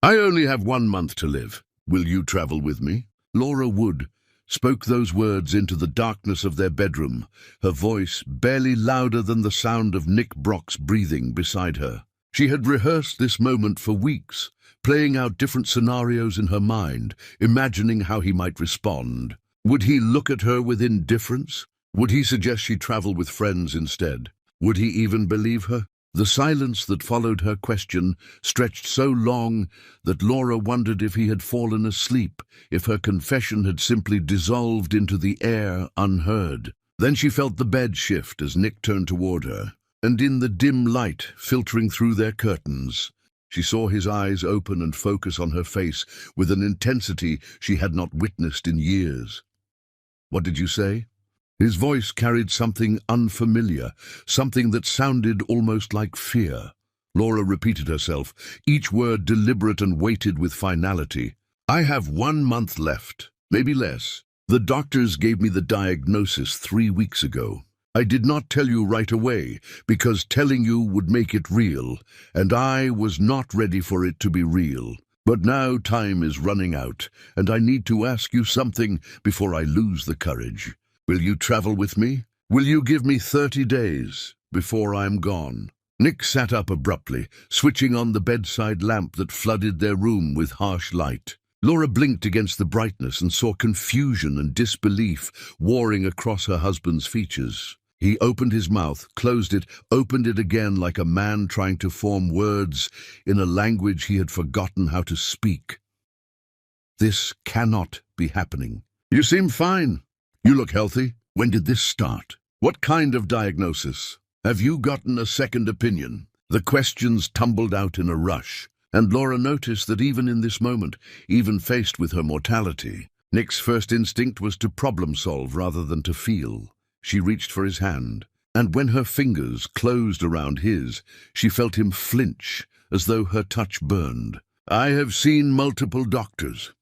I only have 1 month to live. Will you travel with me? Laura Wood spoke those words into the darkness of their bedroom, her voice barely louder than the sound of Nick Brock's breathing beside her. She had rehearsed this moment for weeks, playing out different scenarios in her mind, imagining how he might respond. Would he look at her with indifference? Would he suggest she travel with friends instead? Would he even believe her? The silence that followed her question stretched so long that Laura wondered if he had fallen asleep, if her confession had simply dissolved into the air unheard. Then she felt the bed shift as Nick turned toward her, and in the dim light filtering through their curtains, she saw his eyes open and focus on her face with an intensity she had not witnessed in years. "What did you say?" His voice carried something unfamiliar, something that sounded almost like fear. Laura repeated herself, each word deliberate and weighted with finality. "I have 1 month left, maybe less. The doctors gave me the diagnosis 3 weeks ago. I did not tell you right away, because telling you would make it real, and I was not ready for it to be real. But now time is running out, and I need to ask you something before I lose the courage. Will you travel with me? Will you give me 30 days before I'm gone?" Nick sat up abruptly, switching on the bedside lamp that flooded their room with harsh light. Laura blinked against the brightness and saw confusion and disbelief warring across her husband's features. He opened his mouth, closed it, opened it again like a man trying to form words in a language he had forgotten how to speak. "This cannot be happening. You seem fine. You look healthy. When did this start? What kind of diagnosis? Have you gotten a second opinion?" The questions tumbled out in a rush, and Laura noticed that even in this moment, even faced with her mortality, Nick's first instinct was to problem solve rather than to feel. She reached for his hand, and when her fingers closed around his, she felt him flinch as though her touch burned. "I have seen multiple doctors.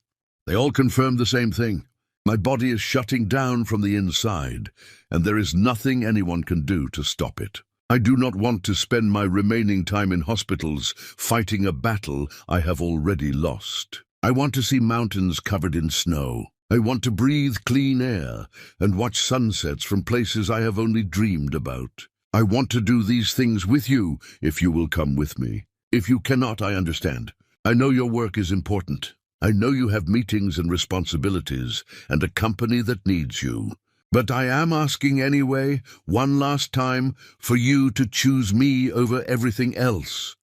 They all confirmed the same thing. My body is shutting down from the inside, and there is nothing anyone can do to stop it. I do not want to spend my remaining time in hospitals fighting a battle I have already lost. I want to see mountains covered in snow. I want to breathe clean air and watch sunsets from places I have only dreamed about. I want to do these things with you if you will come with me. If you cannot, I understand. I know your work is important. I know you have meetings and responsibilities and a company that needs you. But I am asking anyway, one last time, for you to choose me over everything else."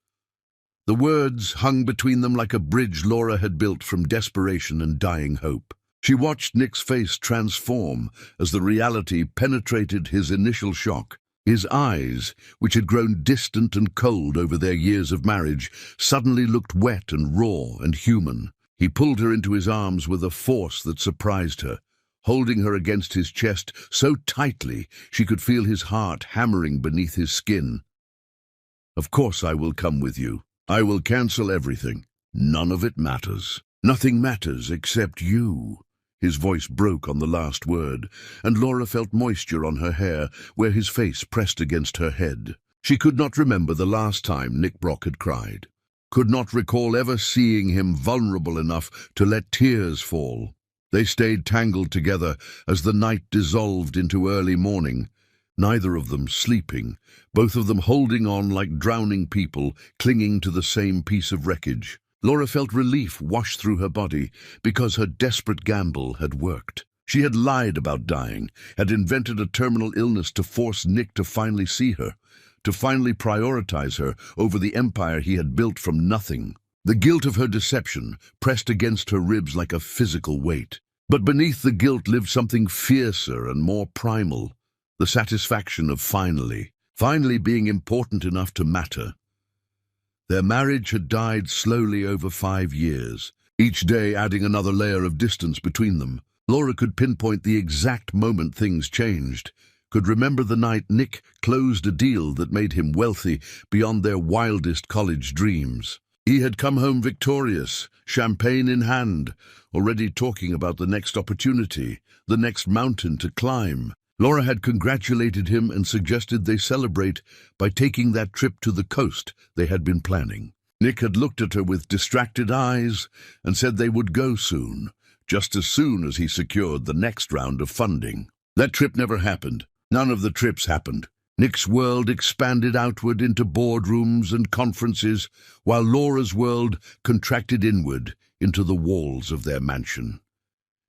The words hung between them like a bridge Laura had built from desperation and dying hope. She watched Nick's face transform as the reality penetrated his initial shock. His eyes, which had grown distant and cold over their years of marriage, suddenly looked wet and raw and human. He pulled her into his arms with a force that surprised her, holding her against his chest so tightly she could feel his heart hammering beneath his skin. "Of course I will come with you. I will cancel everything. None of it matters. Nothing matters except you." His voice broke on the last word, and Laura felt moisture on her hair where his face pressed against her head. She could not remember the last time Nick Brock had cried, could not recall ever seeing him vulnerable enough to let tears fall. They stayed tangled together as the night dissolved into early morning, neither of them sleeping, both of them holding on like drowning people, clinging to the same piece of wreckage. Laura felt relief wash through her body because her desperate gamble had worked. She had lied about dying, had invented a terminal illness to force Nick to finally see her, to finally prioritize her over the empire he had built from nothing. The guilt of her deception pressed against her ribs like a physical weight. But beneath the guilt lived something fiercer and more primal, the satisfaction of finally being important enough to matter. Their marriage had died slowly over 5 years, each day adding another layer of distance between them. Laura could pinpoint the exact moment things changed, could remember the night Nick closed a deal that made him wealthy beyond their wildest college dreams. He had come home victorious, champagne in hand, already talking about the next opportunity, the next mountain to climb. Laura had congratulated him and suggested they celebrate by taking that trip to the coast they had been planning. Nick had looked at her with distracted eyes and said they would go soon, just as soon as he secured the next round of funding. That trip never happened. None of the trips happened. Nick's world expanded outward into boardrooms and conferences, while Laura's world contracted inward into the walls of their mansion.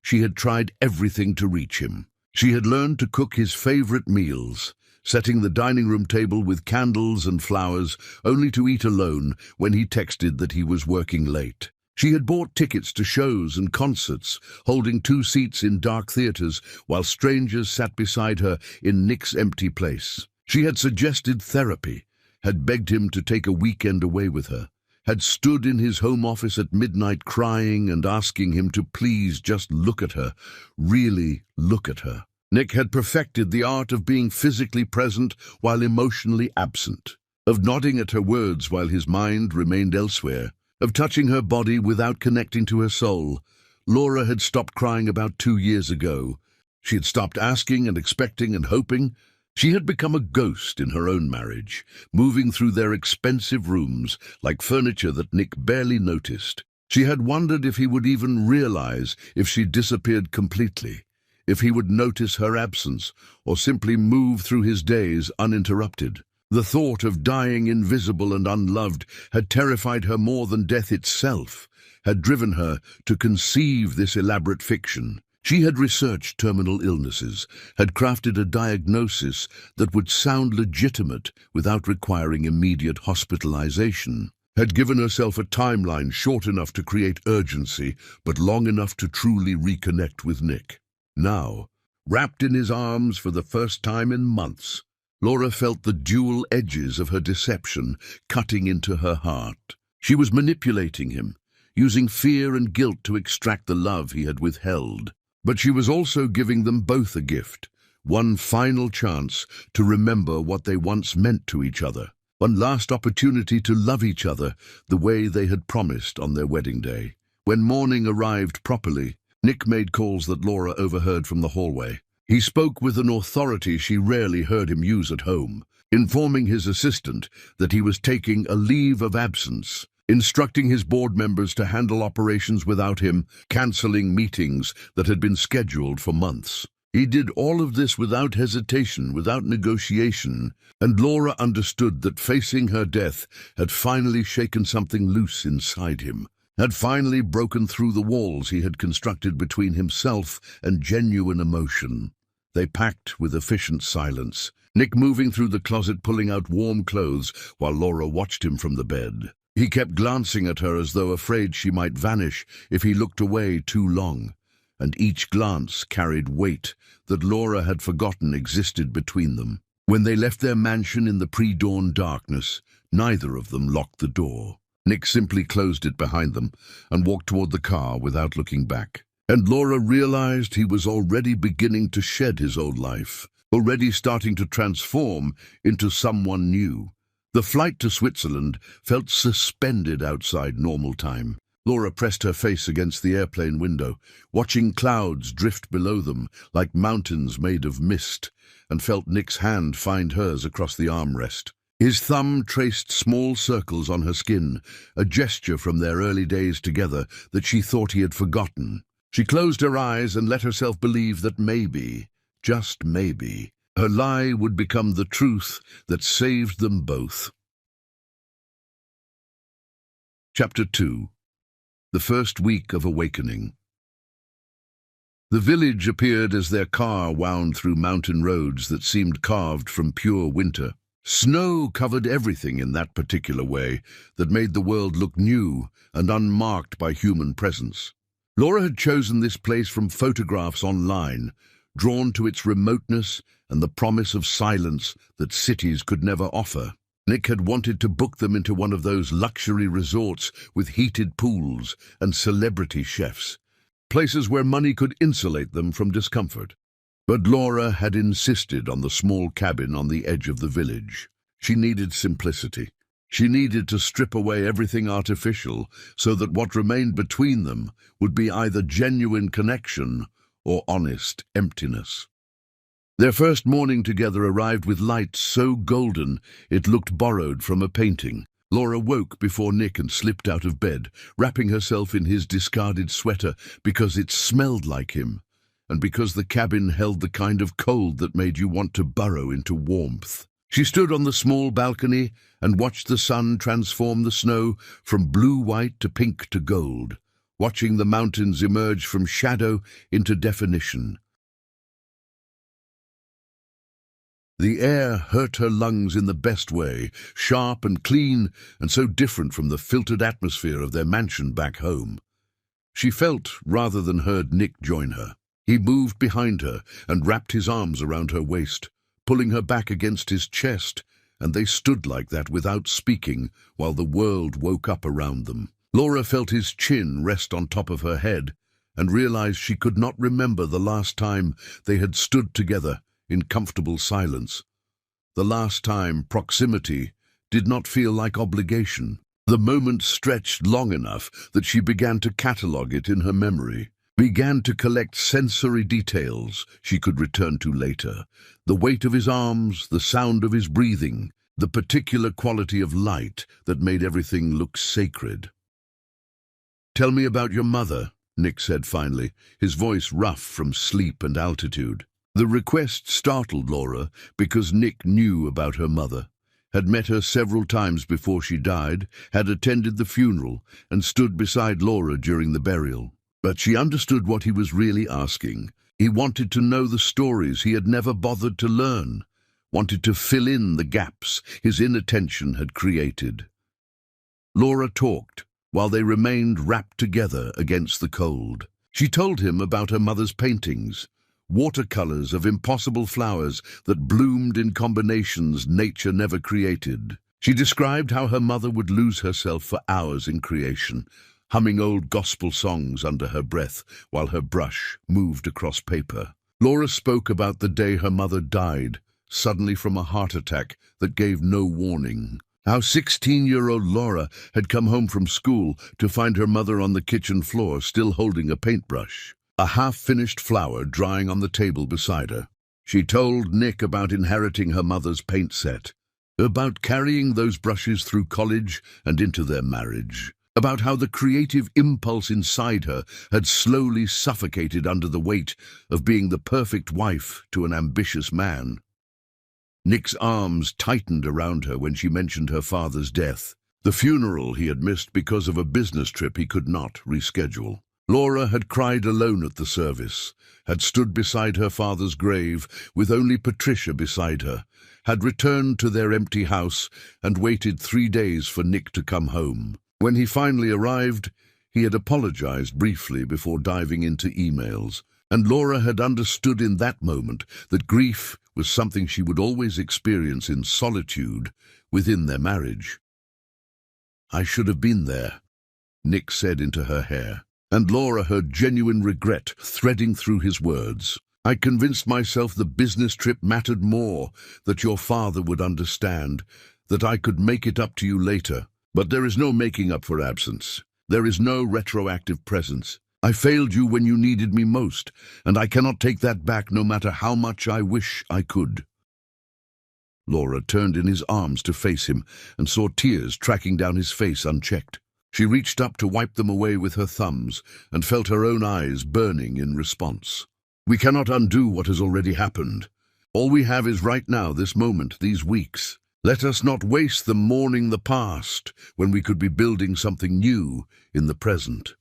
She had tried everything to reach him. She had learned to cook his favorite meals, setting the dining room table with candles and flowers, only to eat alone when he texted that he was working late. She had bought tickets to shows and concerts, holding 2 seats in dark theaters while strangers sat beside her in Nick's empty place. She had suggested therapy, had begged him to take a weekend away with her, had stood in his home office at midnight crying and asking him to please just look at her, really look at her. Nick had perfected the art of being physically present while emotionally absent, of nodding at her words while his mind remained elsewhere, of touching her body without connecting to her soul. Laura had stopped crying about 2 years ago. She had stopped asking and expecting and hoping. She had become a ghost in her own marriage, moving through their expensive rooms like furniture that Nick barely noticed. She had wondered if he would even realize if she disappeared completely, if he would notice her absence, or simply move through his days uninterrupted. The thought of dying invisible and unloved had terrified her more than death itself, had driven her to conceive this elaborate fiction. She had researched terminal illnesses, had crafted a diagnosis that would sound legitimate without requiring immediate hospitalization, had given herself a timeline short enough to create urgency, but long enough to truly reconnect with Nick. Now, wrapped in his arms for the first time in months, Laura felt the dual edges of her deception cutting into her heart. She was manipulating him, using fear and guilt to extract the love he had withheld. But she was also giving them both a gift, one final chance to remember what they once meant to each other, one last opportunity to love each other the way they had promised on their wedding day. When morning arrived properly, Nick made calls that Laura overheard from the hallway. He spoke with an authority she rarely heard him use at home, informing his assistant that he was taking a leave of absence, instructing his board members to handle operations without him, cancelling meetings that had been scheduled for months. He did all of this without hesitation, without negotiation, and Laura understood that facing her death had finally shaken something loose inside him, had finally broken through the walls he had constructed between himself and genuine emotion. They packed with efficient silence, Nick moving through the closet pulling out warm clothes while Laura watched him from the bed. He kept glancing at her as though afraid she might vanish if he looked away too long, and each glance carried weight that Laura had forgotten existed between them. When they left their mansion in the pre-dawn darkness, neither of them locked the door. Nick simply closed it behind them and walked toward the car without looking back. And Laura realized he was already beginning to shed his old life, already starting to transform into someone new. The flight to Switzerland felt suspended outside normal time. Laura pressed her face against the airplane window, watching clouds drift below them like mountains made of mist, and felt Nick's hand find hers across the armrest. His thumb traced small circles on her skin, a gesture from their early days together that she thought he had forgotten. She closed her eyes and let herself believe that maybe, just maybe, her lie would become the truth that saved them both. Chapter 2. The First Week of Awakening. The village appeared as their car wound through mountain roads that seemed carved from pure winter. Snow covered everything in that particular way that made the world look new and unmarked by human presence. Laura had chosen this place from photographs online, drawn to its remoteness and the promise of silence that cities could never offer. Nick had wanted to book them into one of those luxury resorts with heated pools and celebrity chefs, places where money could insulate them from discomfort. But Laura had insisted on the small cabin on the edge of the village. She needed simplicity. She needed to strip away everything artificial so that what remained between them would be either genuine connection or honest emptiness. Their first morning together arrived with light so golden it looked borrowed from a painting. Laura woke before Nick and slipped out of bed, wrapping herself in his discarded sweater because it smelled like him, and because the cabin held the kind of cold that made you want to burrow into warmth. She stood on the small balcony and watched the sun transform the snow from blue-white to pink to gold, watching the mountains emerge from shadow into definition. The air hurt her lungs in the best way, sharp and clean, and so different from the filtered atmosphere of their mansion back home. She felt rather than heard Nick join her. He moved behind her and wrapped his arms around her waist, pulling her back against his chest, and they stood like that without speaking while the world woke up around them. Laura felt his chin rest on top of her head and realized she could not remember the last time they had stood together in comfortable silence. The last time proximity did not feel like obligation. The moment stretched long enough that she began to catalogue it in her memory, began to collect sensory details she could return to later. The weight of his arms, the sound of his breathing, the particular quality of light that made everything look sacred. "Tell me about your mother," Nick said finally, his voice rough from sleep and altitude. The request startled Laura because Nick knew about her mother, had met her several times before she died, had attended the funeral, and stood beside Laura during the burial. But she understood what he was really asking. He wanted to know the stories he had never bothered to learn, wanted to fill in the gaps his inattention had created. Laura talked while they remained wrapped together against the cold. She told him about her mother's paintings, watercolors of impossible flowers that bloomed in combinations nature never created. She described how her mother would lose herself for hours in creation, humming old gospel songs under her breath while her brush moved across paper. Laura spoke about the day her mother died, suddenly from a heart attack that gave no warning. How 16-year-old Laura had come home from school to find her mother on the kitchen floor still holding a paintbrush, a half-finished flower drying on the table beside her. She told Nick about inheriting her mother's paint set, about carrying those brushes through college and into their marriage, about how the creative impulse inside her had slowly suffocated under the weight of being the perfect wife to an ambitious man. Nick's arms tightened around her when she mentioned her father's death, the funeral he had missed because of a business trip he could not reschedule. Laura had cried alone at the service, had stood beside her father's grave with only Patricia beside her, had returned to their empty house and waited 3 days for Nick to come home. When he finally arrived, he had apologized briefly before diving into emails, and Laura had understood in that moment that grief was something she would always experience in solitude within their marriage. "I should have been there," Nick said into her hair, and Laura heard genuine regret threading through his words. "I convinced myself the business trip mattered more, that your father would understand, that I could make it up to you later. But there is no making up for absence. There is no retroactive presence. I failed you when you needed me most, and I cannot take that back no matter how much I wish I could." Laura turned in his arms to face him and saw tears tracking down his face unchecked. She reached up to wipe them away with her thumbs and felt her own eyes burning in response. "We cannot undo what has already happened. All we have is right now, this moment, these weeks. Let us not waste them mourning the past when we could be building something new in the present."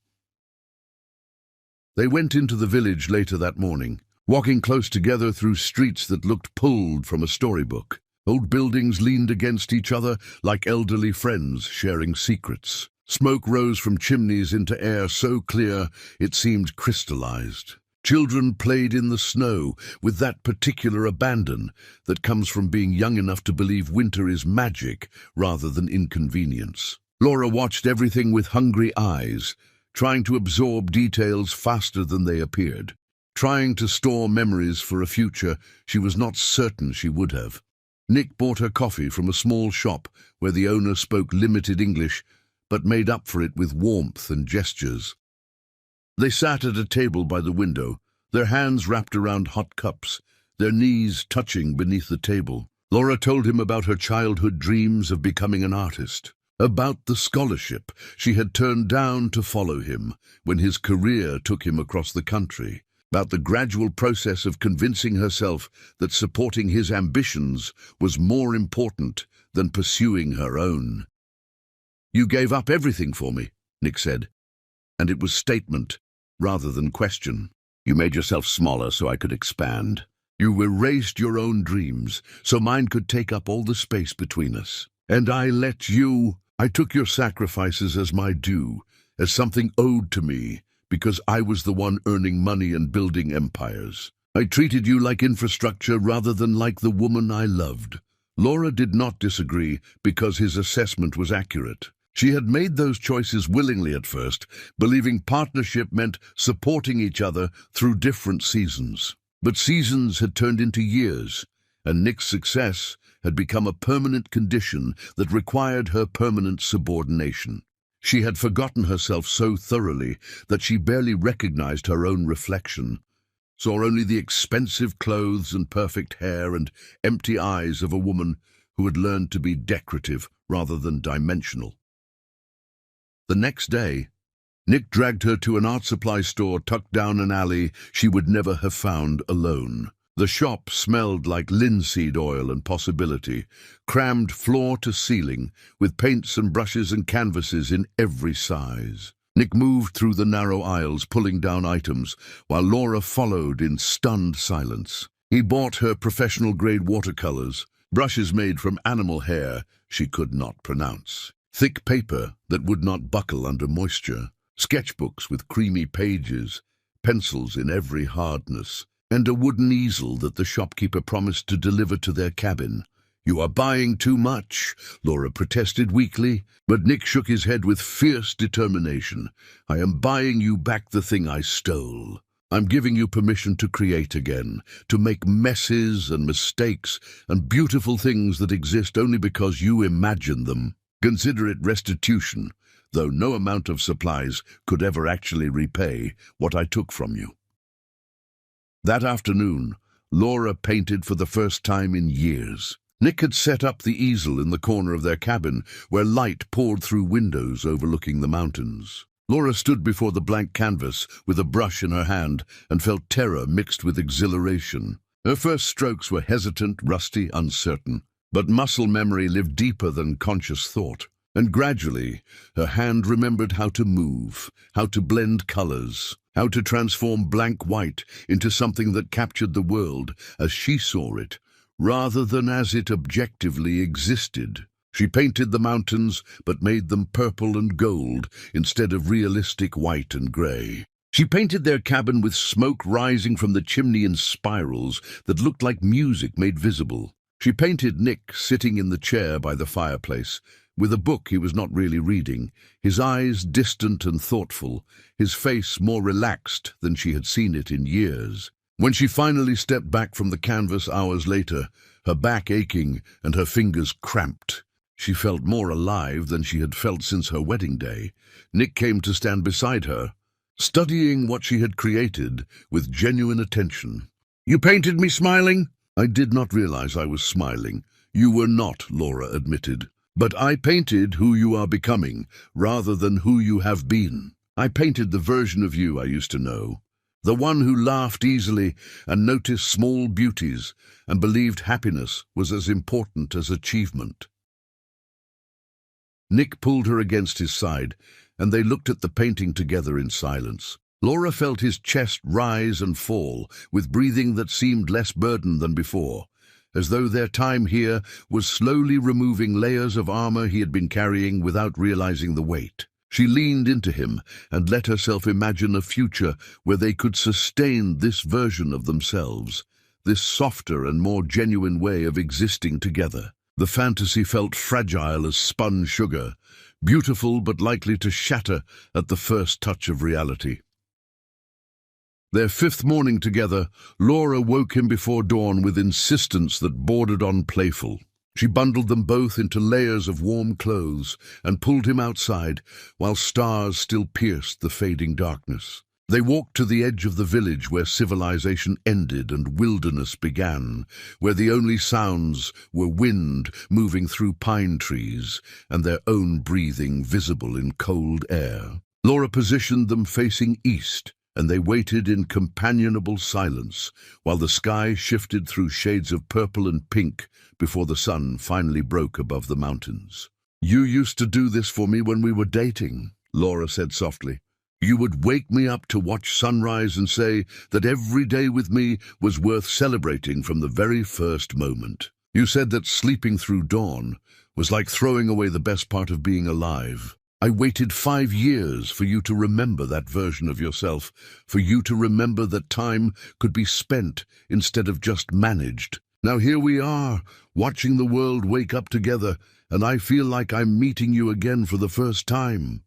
They went into the village later that morning, walking close together through streets that looked pulled from a storybook. Old buildings leaned against each other like elderly friends sharing secrets. Smoke rose from chimneys into air so clear it seemed crystallized. Children played in the snow with that particular abandon that comes from being young enough to believe winter is magic rather than inconvenience. Laura watched everything with hungry eyes, trying to absorb details faster than they appeared, trying to store memories for a future she was not certain she would have. Nick bought her coffee from a small shop where the owner spoke limited English, but made up for it with warmth and gestures. They sat at a table by the window, their hands wrapped around hot cups, their knees touching beneath the table. Laura told him about her childhood dreams of becoming an artist, About the scholarship she had turned down to follow him when his career took him across the country. About the gradual process of convincing herself that supporting his ambitions was more important than pursuing her own. "You gave up everything for me," Nick said, and it was statement rather than question. "You made yourself smaller so I could expand. You erased your own dreams so mine could take up all the space between us. And I took your sacrifices as my due, as something owed to me, because I was the one earning money and building empires. I treated you like infrastructure rather than like the woman I loved." Laura did not disagree because his assessment was accurate. She had made those choices willingly at first, believing partnership meant supporting each other through different seasons. But seasons had turned into years, and Nick's success had become a permanent condition that required her permanent subordination. She had forgotten herself so thoroughly that she barely recognized her own reflection, saw only the expensive clothes and perfect hair and empty eyes of a woman who had learned to be decorative rather than dimensional. The next day, Nick dragged her to an art supply store tucked down an alley she would never have found alone. The shop smelled like linseed oil and possibility, crammed floor to ceiling, with paints and brushes and canvases in every size. Nick moved through the narrow aisles, pulling down items, while Laura followed in stunned silence. He bought her professional-grade watercolors, brushes made from animal hair she could not pronounce, thick paper that would not buckle under moisture, sketchbooks with creamy pages, pencils in every hardness, and a wooden easel that the shopkeeper promised to deliver to their cabin. "You are buying too much," Laura protested weakly, but Nick shook his head with fierce determination. "I am buying you back the thing I stole. I'm giving you permission to create again, to make messes and mistakes and beautiful things that exist only because you imagine them. Consider it restitution, though no amount of supplies could ever actually repay what I took from you." That afternoon, Laura painted for the first time in years. Nick had set up the easel in the corner of their cabin, where light poured through windows overlooking the mountains. Laura stood before the blank canvas with a brush in her hand and felt terror mixed with exhilaration. Her first strokes were hesitant, rusty, uncertain, but muscle memory lived deeper than conscious thought. And gradually, her hand remembered how to move, how to blend colors, how to transform blank white into something that captured the world as she saw it, rather than as it objectively existed. She painted the mountains, but made them purple and gold instead of realistic white and gray. She painted their cabin with smoke rising from the chimney in spirals that looked like music made visible. She painted Nick sitting in the chair by the fireplace, with a book he was not really reading, his eyes distant and thoughtful, his face more relaxed than she had seen it in years. When she finally stepped back from the canvas hours later, her back aching and her fingers cramped, she felt more alive than she had felt since her wedding day. Nick came to stand beside her, studying what she had created with genuine attention. "You painted me smiling?" "I did not realize I was smiling." "You were not," Laura admitted. "But I painted who you are becoming, rather than who you have been. I painted the version of you I used to know, the one who laughed easily and noticed small beauties and believed happiness was as important as achievement." Nick pulled her against his side, and they looked at the painting together in silence. Laura felt his chest rise and fall, with breathing that seemed less burdened than before, as though their time here was slowly removing layers of armor he had been carrying without realizing the weight. She leaned into him and let herself imagine a future where they could sustain this version of themselves, this softer and more genuine way of existing together. The fantasy felt fragile as spun sugar, beautiful but likely to shatter at the first touch of reality. Their fifth morning together, Laura woke him before dawn with insistence that bordered on playful. She bundled them both into layers of warm clothes and pulled him outside while stars still pierced the fading darkness. They walked to the edge of the village where civilization ended and wilderness began, where the only sounds were wind moving through pine trees and their own breathing visible in cold air. Laura positioned them facing east, and they waited in companionable silence while the sky shifted through shades of purple and pink before the sun finally broke above the mountains. "You used to do this for me when we were dating," Laura said softly. "You would wake me up to watch sunrise and say that every day with me was worth celebrating from the very first moment. You said that sleeping through dawn was like throwing away the best part of being alive. I waited 5 years for you to remember that version of yourself, for you to remember that time could be spent instead of just managed. Now here we are, watching the world wake up together, and I feel like I'm meeting you again for the first time."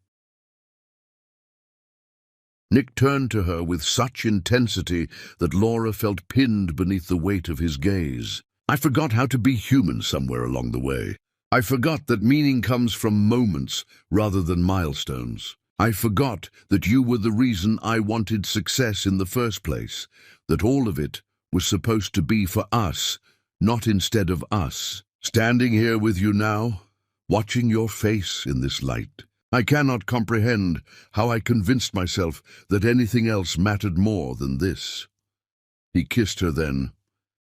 Nick turned to her with such intensity that Laura felt pinned beneath the weight of his gaze. "I forgot how to be human somewhere along the way. I forgot that meaning comes from moments rather than milestones. I forgot that you were the reason I wanted success in the first place, that all of it was supposed to be for us, not instead of us. Standing here with you now, watching your face in this light, I cannot comprehend how I convinced myself that anything else mattered more than this." He kissed her then,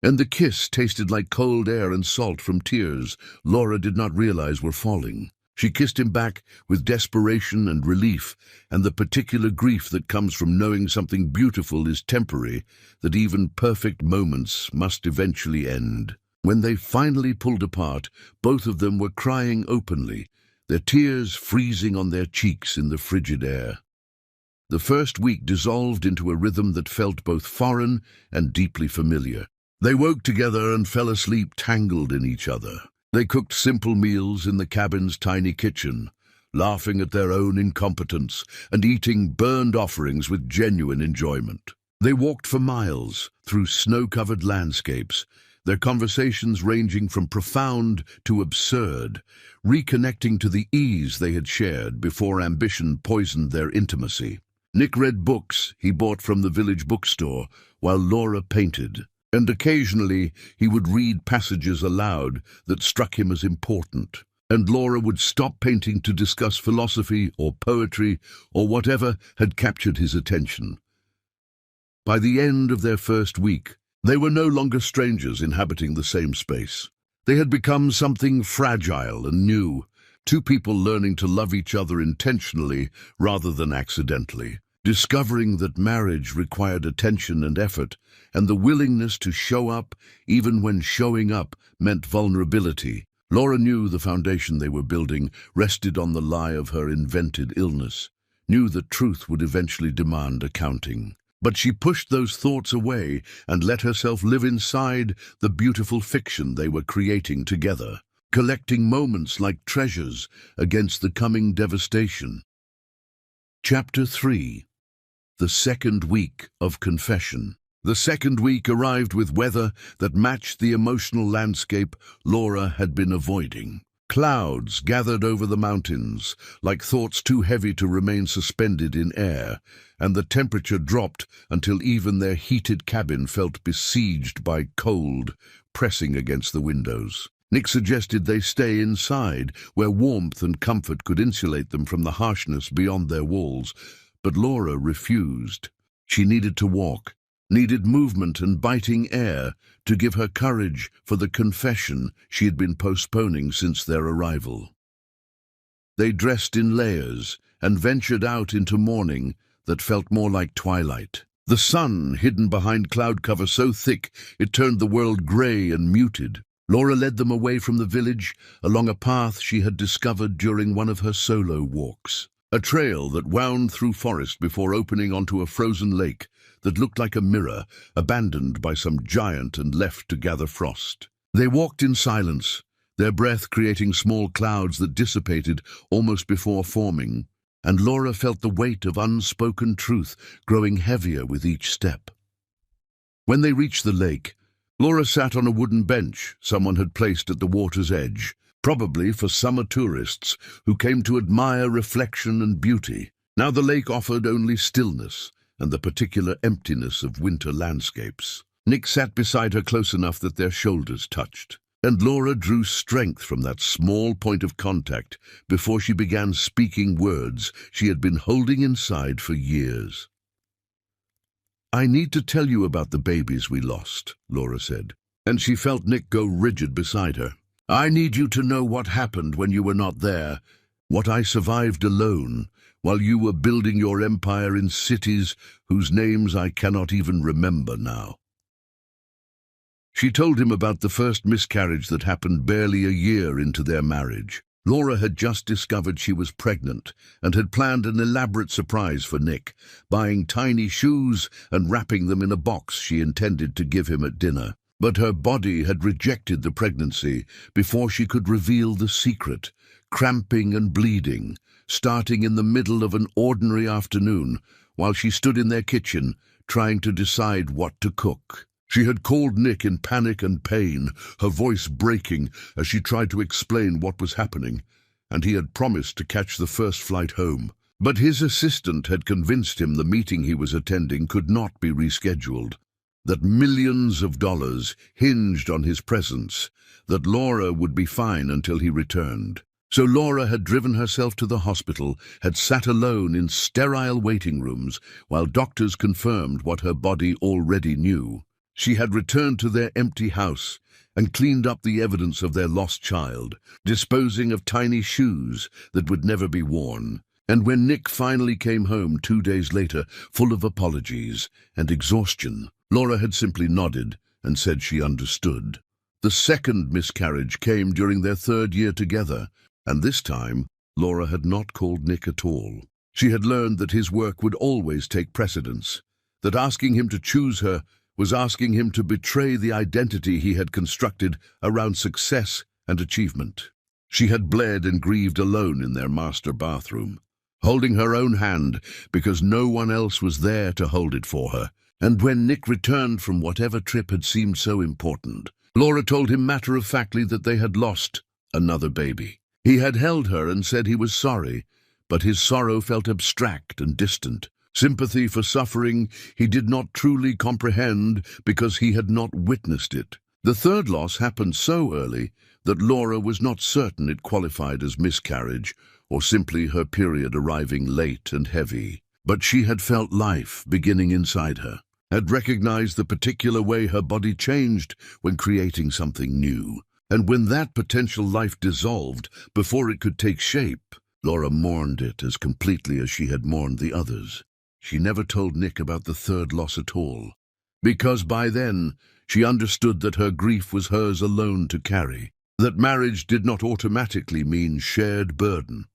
and the kiss tasted like cold air and salt from tears Laura did not realize were falling. She kissed him back with desperation and relief, and the particular grief that comes from knowing something beautiful is temporary, that even perfect moments must eventually end. When they finally pulled apart, both of them were crying openly, their tears freezing on their cheeks in the frigid air. The first week dissolved into a rhythm that felt both foreign and deeply familiar. They woke together and fell asleep tangled in each other. They cooked simple meals in the cabin's tiny kitchen, laughing at their own incompetence and eating burned offerings with genuine enjoyment. They walked for miles through snow-covered landscapes, their conversations ranging from profound to absurd, reconnecting to the ease they had shared before ambition poisoned their intimacy. Nick read books he bought from the village bookstore, while Laura painted, and occasionally he would read passages aloud that struck him as important, and Laura would stop painting to discuss philosophy or poetry or whatever had captured his attention. By the end of their first week, they were no longer strangers inhabiting the same space. They had become something fragile and new, two people learning to love each other intentionally rather than accidentally, discovering that marriage required attention and effort, and the willingness to show up even when showing up meant vulnerability. Laura knew the foundation they were building rested on the lie of her invented illness, knew that truth would eventually demand accounting. But she pushed those thoughts away and let herself live inside the beautiful fiction they were creating together, collecting moments like treasures against the coming devastation. Chapter 3. The second week of confession. The second week arrived with weather that matched the emotional landscape Laura had been avoiding. Clouds gathered over the mountains, like thoughts too heavy to remain suspended in air, and the temperature dropped until even their heated cabin felt besieged by cold, pressing against the windows. Nick suggested they stay inside, where warmth and comfort could insulate them from the harshness beyond their walls, but Laura refused. She needed to walk, needed movement and biting air to give her courage for the confession she had been postponing since their arrival. They dressed in layers and ventured out into morning that felt more like twilight. The sun, hidden behind cloud cover so thick it turned the world grey and muted. Laura led them away from the village along a path she had discovered during one of her solo walks, a trail that wound through forest before opening onto a frozen lake that looked like a mirror, abandoned by some giant and left to gather frost. They walked in silence, their breath creating small clouds that dissipated almost before forming, and Laura felt the weight of unspoken truth growing heavier with each step. When they reached the lake, Laura sat on a wooden bench someone had placed at the water's edge, probably for summer tourists who came to admire reflection and beauty. Now the lake offered only stillness, and the particular emptiness of winter landscapes. Nick sat beside her close enough that their shoulders touched, and Laura drew strength from that small point of contact before she began speaking words she had been holding inside for years. "I need to tell you about the babies we lost," Laura said, and she felt Nick go rigid beside her. "I need you to know what happened when you were not there, what I survived alone, while you were building your empire in cities whose names I cannot even remember now." She told him about the first miscarriage that happened barely a year into their marriage. Laura had just discovered she was pregnant and had planned an elaborate surprise for Nick, buying tiny shoes and wrapping them in a box she intended to give him at dinner. But her body had rejected the pregnancy before she could reveal the secret, cramping and bleeding, starting in the middle of an ordinary afternoon while she stood in their kitchen trying to decide what to cook. She had called Nick in panic and pain, her voice breaking as she tried to explain what was happening, and he had promised to catch the first flight home. But his assistant had convinced him the meeting he was attending could not be rescheduled, that millions of dollars hinged on his presence, that Laura would be fine until he returned. So Laura had driven herself to the hospital, had sat alone in sterile waiting rooms while doctors confirmed what her body already knew. She had returned to their empty house and cleaned up the evidence of their lost child, disposing of tiny shoes that would never be worn. And when Nick finally came home 2 days later, full of apologies and exhaustion, Laura had simply nodded and said she understood. The second miscarriage came during their 3rd year together, and this time Laura had not called Nick at all. She had learned that his work would always take precedence, that asking him to choose her was asking him to betray the identity he had constructed around success and achievement. She had bled and grieved alone in their master bathroom, holding her own hand because no one else was there to hold it for her. And when Nick returned from whatever trip had seemed so important, Laura told him matter-of-factly that they had lost another baby. He had held her and said he was sorry, but his sorrow felt abstract and distant. Sympathy for suffering he did not truly comprehend because he had not witnessed it. The third loss happened so early that Laura was not certain it qualified as miscarriage or simply her period arriving late and heavy. But she had felt life beginning inside her, had recognized the particular way her body changed when creating something new. And when that potential life dissolved before it could take shape, Laura mourned it as completely as she had mourned the others. She never told Nick about the third loss at all, because by then she understood that her grief was hers alone to carry, that marriage did not automatically mean shared burden.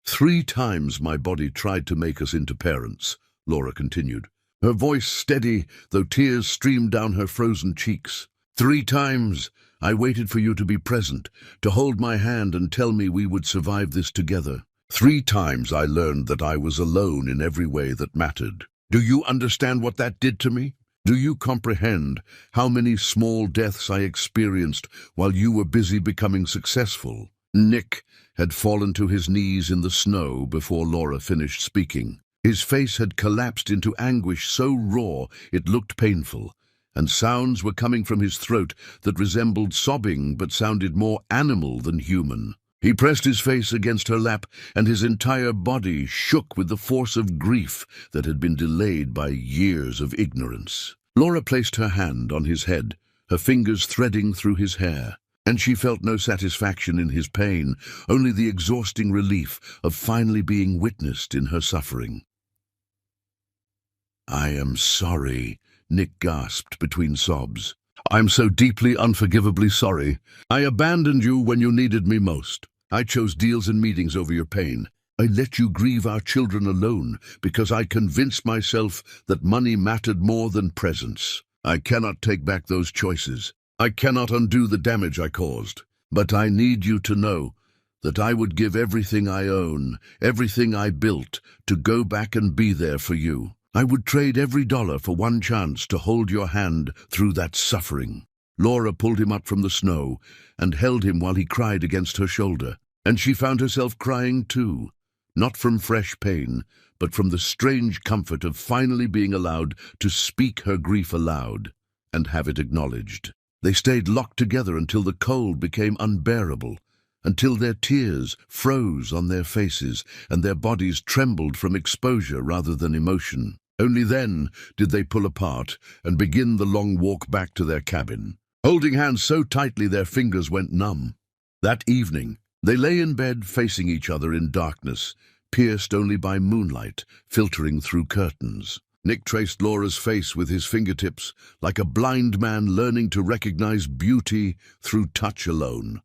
3 times my body tried to make us into parents, Laura continued, her voice steady though tears streamed down her frozen cheeks. 3 times I waited for you to be present, to hold my hand and tell me we would survive this together. 3 times I learned that I was alone in every way that mattered. Do you understand what that did to me? Do you comprehend how many small deaths I experienced while you were busy becoming successful? Nick had fallen to his knees in the snow before Laura finished speaking. His face had collapsed into anguish so raw it looked painful, and sounds were coming from his throat that resembled sobbing but sounded more animal than human. He pressed his face against her lap, and his entire body shook with the force of grief that had been delayed by years of ignorance. Laura placed her hand on his head, her fingers threading through his hair, and she felt no satisfaction in his pain, only the exhausting relief of finally being witnessed in her suffering. "I am sorry," Nick gasped between sobs. "I'm so deeply, unforgivably sorry. I abandoned you when you needed me most. I chose deals and meetings over your pain. I let you grieve our children alone because I convinced myself that money mattered more than presence. I cannot take back those choices. I cannot undo the damage I caused. But I need you to know that I would give everything I own, everything I built, to go back and be there for you. I would trade every dollar for one chance to hold your hand through that suffering." Laura pulled him up from the snow and held him while he cried against her shoulder, and she found herself crying too, not from fresh pain, but from the strange comfort of finally being allowed to speak her grief aloud and have it acknowledged. They stayed locked together until the cold became unbearable, until their tears froze on their faces and their bodies trembled from exposure rather than emotion. Only then did they pull apart and begin the long walk back to their cabin, holding hands so tightly their fingers went numb. That evening, they lay in bed facing each other in darkness, pierced only by moonlight filtering through curtains. Nick traced Laura's face with his fingertips, like a blind man learning to recognize beauty through touch alone.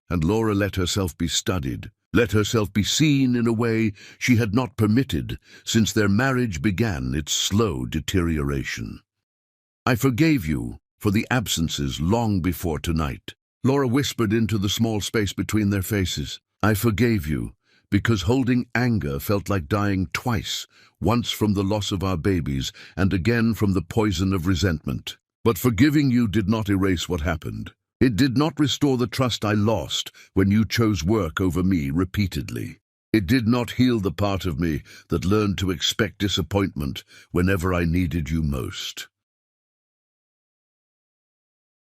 And Laura let herself be studied, let herself be seen in a way she had not permitted since their marriage began its slow deterioration. "I forgave you for the absences long before tonight," Laura whispered into the small space between their faces. "I forgave you because holding anger felt like dying twice, once from the loss of our babies and again from the poison of resentment. But forgiving you did not erase what happened. It did not restore the trust I lost when you chose work over me repeatedly. It did not heal the part of me that learned to expect disappointment whenever I needed you most."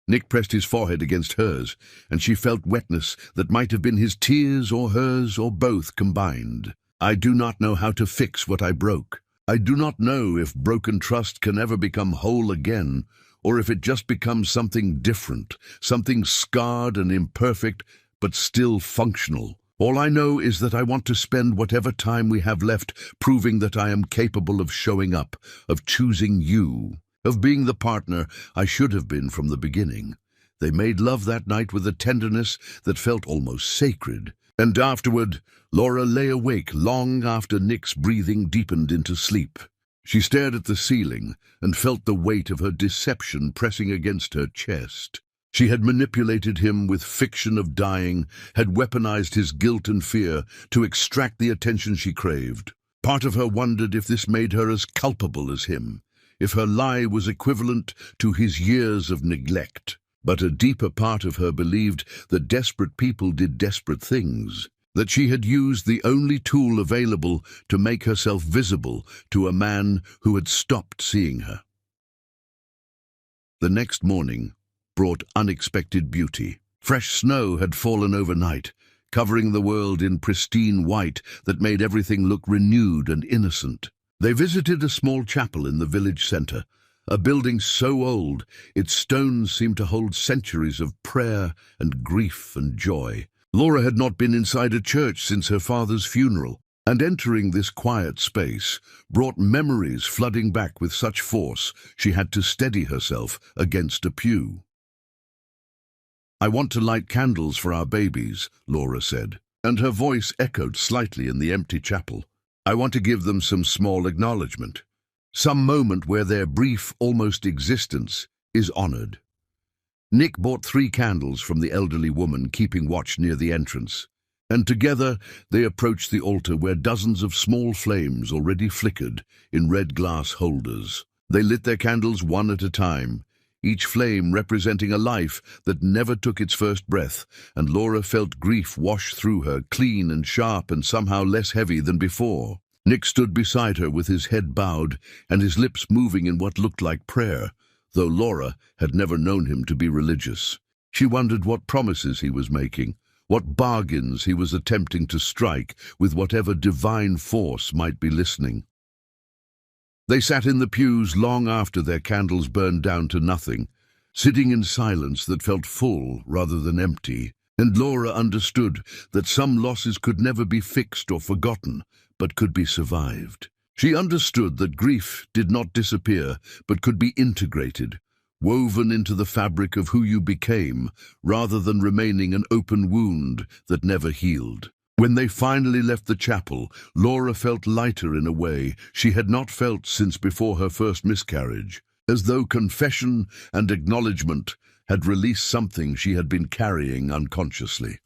Nick pressed his forehead against hers, and she felt wetness that might have been his tears or hers or both combined. "I do not know how to fix what I broke. I do not know if broken trust can ever become whole again, or if it just becomes something different, something scarred and imperfect, but still functional. All I know is that I want to spend whatever time we have left proving that I am capable of showing up, of choosing you, of being the partner I should have been from the beginning." They made love that night with a tenderness that felt almost sacred. And afterward, Laura lay awake long after Nick's breathing deepened into sleep. She stared at the ceiling and felt the weight of her deception pressing against her chest. She had manipulated him with fiction of dying, had weaponized his guilt and fear to extract the attention she craved. Part of her wondered if this made her as culpable as him, if her lie was equivalent to his years of neglect. But a deeper part of her believed that desperate people did desperate things, that she had used the only tool available to make herself visible to a man who had stopped seeing her. The next morning brought unexpected beauty. Fresh snow had fallen overnight, covering the world in pristine white that made everything look renewed and innocent. They visited a small chapel in the village center, a building so old its stones seemed to hold centuries of prayer and grief and joy. Laura had not been inside a church since her father's funeral, and entering this quiet space brought memories flooding back with such force she had to steady herself against a pew. "I want to light candles for our babies," Laura said, and her voice echoed slightly in the empty chapel. "I want to give them some small acknowledgement, some moment where their brief, almost existence is honored." Nick bought 3 candles from the elderly woman keeping watch near the entrance, and together they approached the altar where dozens of small flames already flickered in red glass holders. They lit their candles one at a time, each flame representing a life that never took its first breath, and Laura felt grief wash through her, clean and sharp and somehow less heavy than before. Nick stood beside her with his head bowed and his lips moving in what looked like prayer, though Laura had never known him to be religious. She wondered what promises he was making, what bargains he was attempting to strike with whatever divine force might be listening. They sat in the pews long after their candles burned down to nothing, sitting in silence that felt full rather than empty, and Laura understood that some losses could never be fixed or forgotten, but could be survived. She understood that grief did not disappear, but could be integrated, woven into the fabric of who you became, rather than remaining an open wound that never healed. When they finally left the chapel, Laura felt lighter in a way she had not felt since before her first miscarriage, as though confession and acknowledgement had released something she had been carrying unconsciously.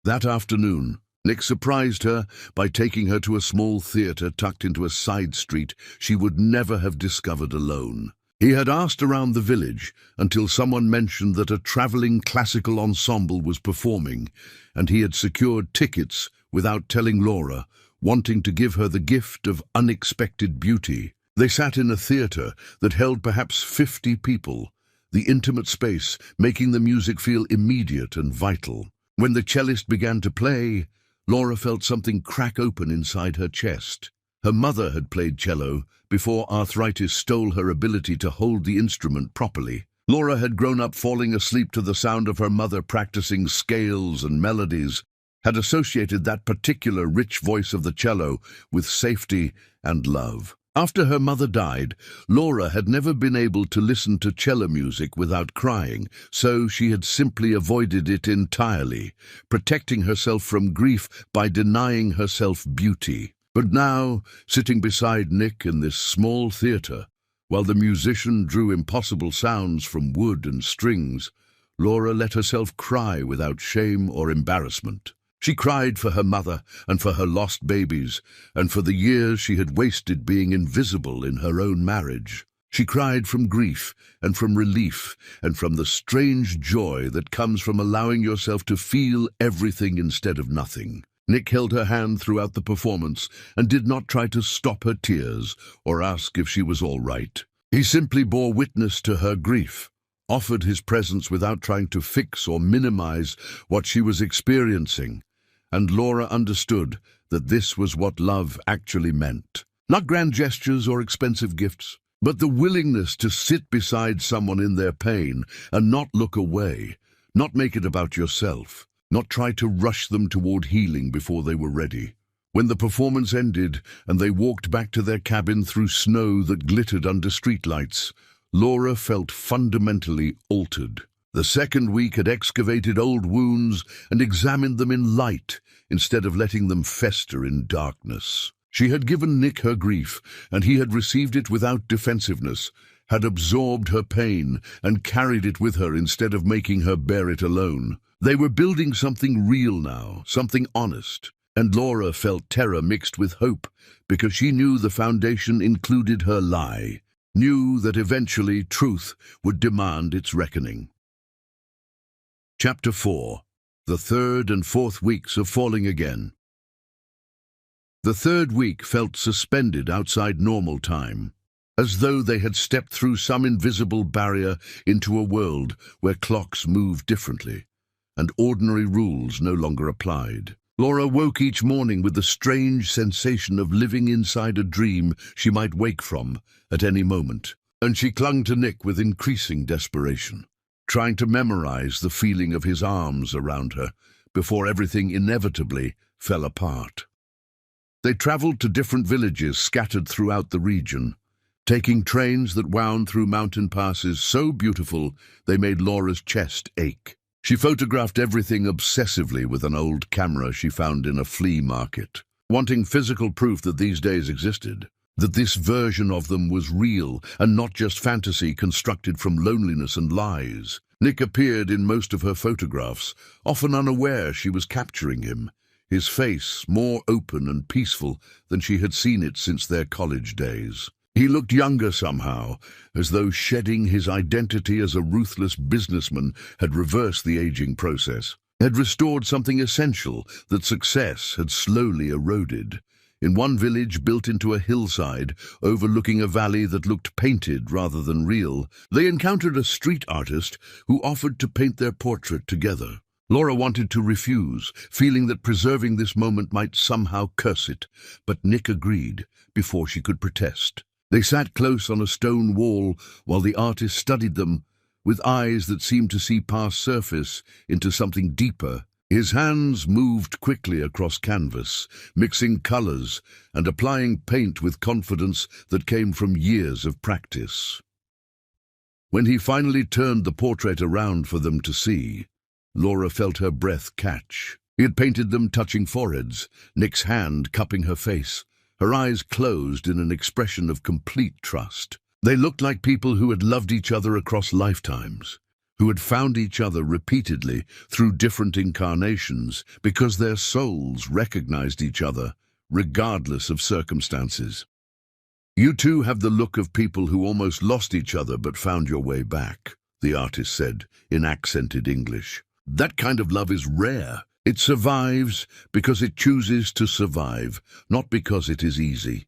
That afternoon, Nick surprised her by taking her to a small theater tucked into a side street she would never have discovered alone. He had asked around the village until someone mentioned that a traveling classical ensemble was performing, and he had secured tickets without telling Laura, wanting to give her the gift of unexpected beauty. They sat in a theatre that held perhaps 50 people, the intimate space making the music feel immediate and vital. When the cellist began to play, Laura felt something crack open inside her chest. Her mother had played cello before arthritis stole her ability to hold the instrument properly. Laura had grown up falling asleep to the sound of her mother practicing scales and melodies, had associated that particular rich voice of the cello with safety and love. After her mother died, Laura had never been able to listen to cello music without crying, so she had simply avoided it entirely, protecting herself from grief by denying herself beauty. But now, sitting beside Nick in this small theatre, while the musician drew impossible sounds from wood and strings, Laura let herself cry without shame or embarrassment. She cried for her mother and for her lost babies, and for the years she had wasted being invisible in her own marriage. She cried from grief and from relief and from the strange joy that comes from allowing yourself to feel everything instead of nothing. Nick held her hand throughout the performance and did not try to stop her tears or ask if she was all right. He simply bore witness to her grief, offered his presence without trying to fix or minimize what she was experiencing, and Laura understood that this was what love actually meant. Not grand gestures or expensive gifts, but the willingness to sit beside someone in their pain and not look away, not make it about yourself, not try to rush them toward healing before they were ready. When the performance ended and they walked back to their cabin through snow that glittered under streetlights, Laura felt fundamentally altered. The second week had excavated old wounds and examined them in light instead of letting them fester in darkness. She had given Nick her grief, and he had received it without defensiveness, had absorbed her pain and carried it with her instead of making her bear it alone. They were building something real now, something honest, and Laura felt terror mixed with hope because she knew the foundation included her lie, knew that eventually truth would demand its reckoning. Chapter 4. The third and fourth weeks of falling again. The third week felt suspended outside normal time, as though they had stepped through some invisible barrier into a world where clocks moved differently, and ordinary rules no longer applied. Laura woke each morning with the strange sensation of living inside a dream she might wake from at any moment, and she clung to Nick with increasing desperation, trying to memorize the feeling of his arms around her before everything inevitably fell apart. They traveled to different villages scattered throughout the region, taking trains that wound through mountain passes so beautiful they made Laura's chest ache. She photographed everything obsessively with an old camera she found in a flea market, wanting physical proof that these days existed, that this version of them was real and not just fantasy constructed from loneliness and lies. Nick appeared in most of her photographs, often unaware she was capturing him, his face more open and peaceful than she had seen it since their college days. He looked younger somehow, as though shedding his identity as a ruthless businessman had reversed the aging process, had restored something essential that success had slowly eroded. In one village built into a hillside, overlooking a valley that looked painted rather than real, they encountered a street artist who offered to paint their portrait together. Laura wanted to refuse, feeling that preserving this moment might somehow curse it, but Nick agreed before she could protest. They sat close on a stone wall while the artist studied them, with eyes that seemed to see past surface into something deeper. His hands moved quickly across canvas, mixing colors and applying paint with confidence that came from years of practice. When he finally turned the portrait around for them to see, Laura felt her breath catch. He had painted them touching foreheads, Nick's hand cupping her face, her eyes closed in an expression of complete trust. They looked like people who had loved each other across lifetimes, who had found each other repeatedly through different incarnations because their souls recognized each other, regardless of circumstances. "You two have the look of people who almost lost each other but found your way back," the artist said in accented English. "That kind of love is rare, It survives because it chooses to survive, not because it is easy.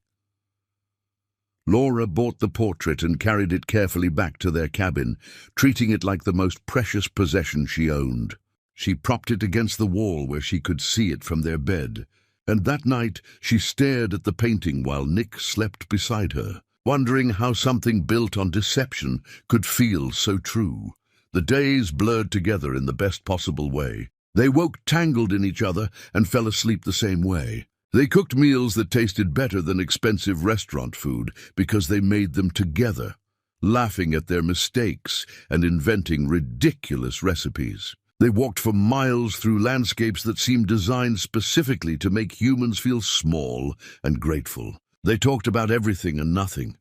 Laura bought the portrait and carried it carefully back to their cabin, treating it like the most precious possession she owned. She propped it against the wall where she could see it from their bed, and that night she stared at the painting while Nick slept beside her, wondering how something built on deception could feel so true. The days blurred together in the best possible way. They woke tangled in each other and fell asleep the same way. They cooked meals that tasted better than expensive restaurant food because they made them together, laughing at their mistakes and inventing ridiculous recipes. They walked for miles through landscapes that seemed designed specifically to make humans feel small and grateful. They talked about everything and nothing,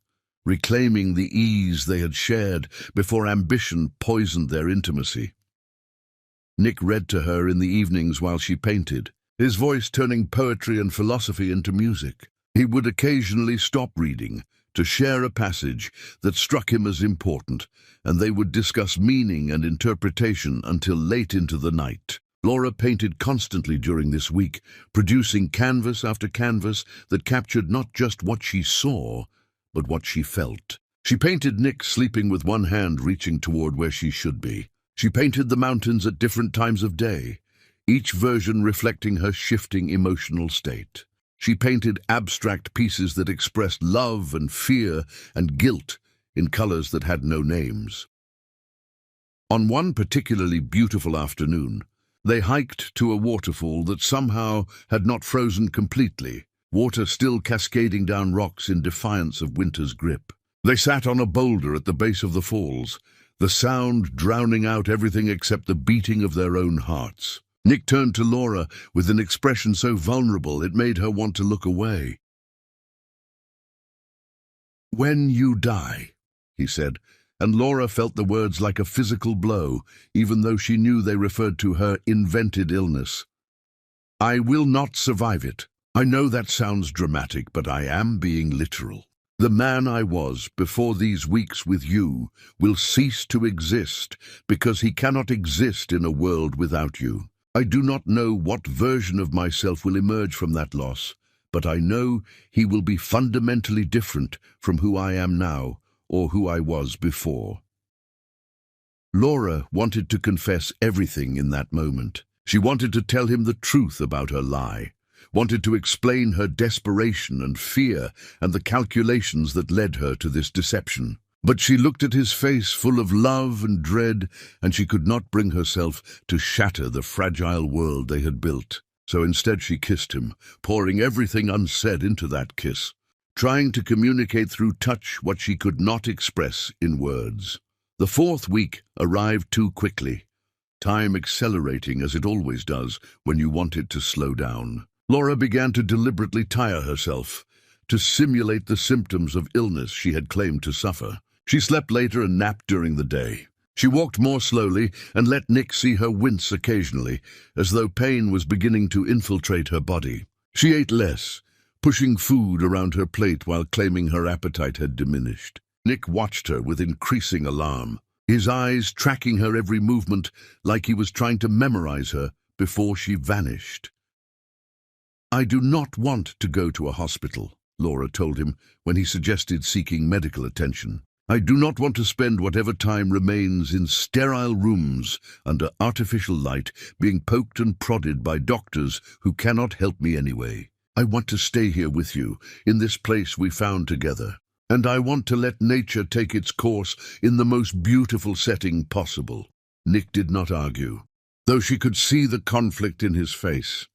reclaiming the ease they had shared before ambition poisoned their intimacy. Nick read to her in the evenings while she painted, his voice turning poetry and philosophy into music. He would occasionally stop reading to share a passage that struck him as important, and they would discuss meaning and interpretation until late into the night. Laura painted constantly during this week, producing canvas after canvas that captured not just what she saw, but what she felt. She painted Nick sleeping with one hand reaching toward where she should be. She painted the mountains at different times of day, each version reflecting her shifting emotional state. She painted abstract pieces that expressed love and fear and guilt in colors that had no names. On one particularly beautiful afternoon, they hiked to a waterfall that somehow had not frozen completely, water still cascading down rocks in defiance of winter's grip. They sat on a boulder at the base of the falls, the sound drowning out everything except the beating of their own hearts. Nick turned to Laura with an expression so vulnerable it made her want to look away. "When you die," he said, and Laura felt the words like a physical blow, even though she knew they referred to her invented illness. "I will not survive it. I know that sounds dramatic, but I am being literal. The man I was before these weeks with you will cease to exist because he cannot exist in a world without you. I do not know what version of myself will emerge from that loss, but I know he will be fundamentally different from who I am now or who I was before." Laura wanted to confess everything in that moment. She wanted to tell him the truth about her lie, wanted to explain her desperation and fear and the calculations that led her to this deception. But she looked at his face full of love and dread, and she could not bring herself to shatter the fragile world they had built. So instead she kissed him, pouring everything unsaid into that kiss, trying to communicate through touch what she could not express in words. The fourth week arrived too quickly, time accelerating as it always does when you want it to slow down. Laura began to deliberately tire herself, to simulate the symptoms of illness she had claimed to suffer. She slept later and napped during the day. She walked more slowly and let Nick see her wince occasionally, as though pain was beginning to infiltrate her body. She ate less, pushing food around her plate while claiming her appetite had diminished. Nick watched her with increasing alarm, his eyes tracking her every movement like he was trying to memorize her before she vanished. "I do not want to go to a hospital," Laura told him when he suggested seeking medical attention. "I do not want to spend whatever time remains in sterile rooms under artificial light, being poked and prodded by doctors who cannot help me anyway. I want to stay here with you, in this place we found together. And I want to let nature take its course in the most beautiful setting possible." Nick did not argue, though she could see the conflict in his face.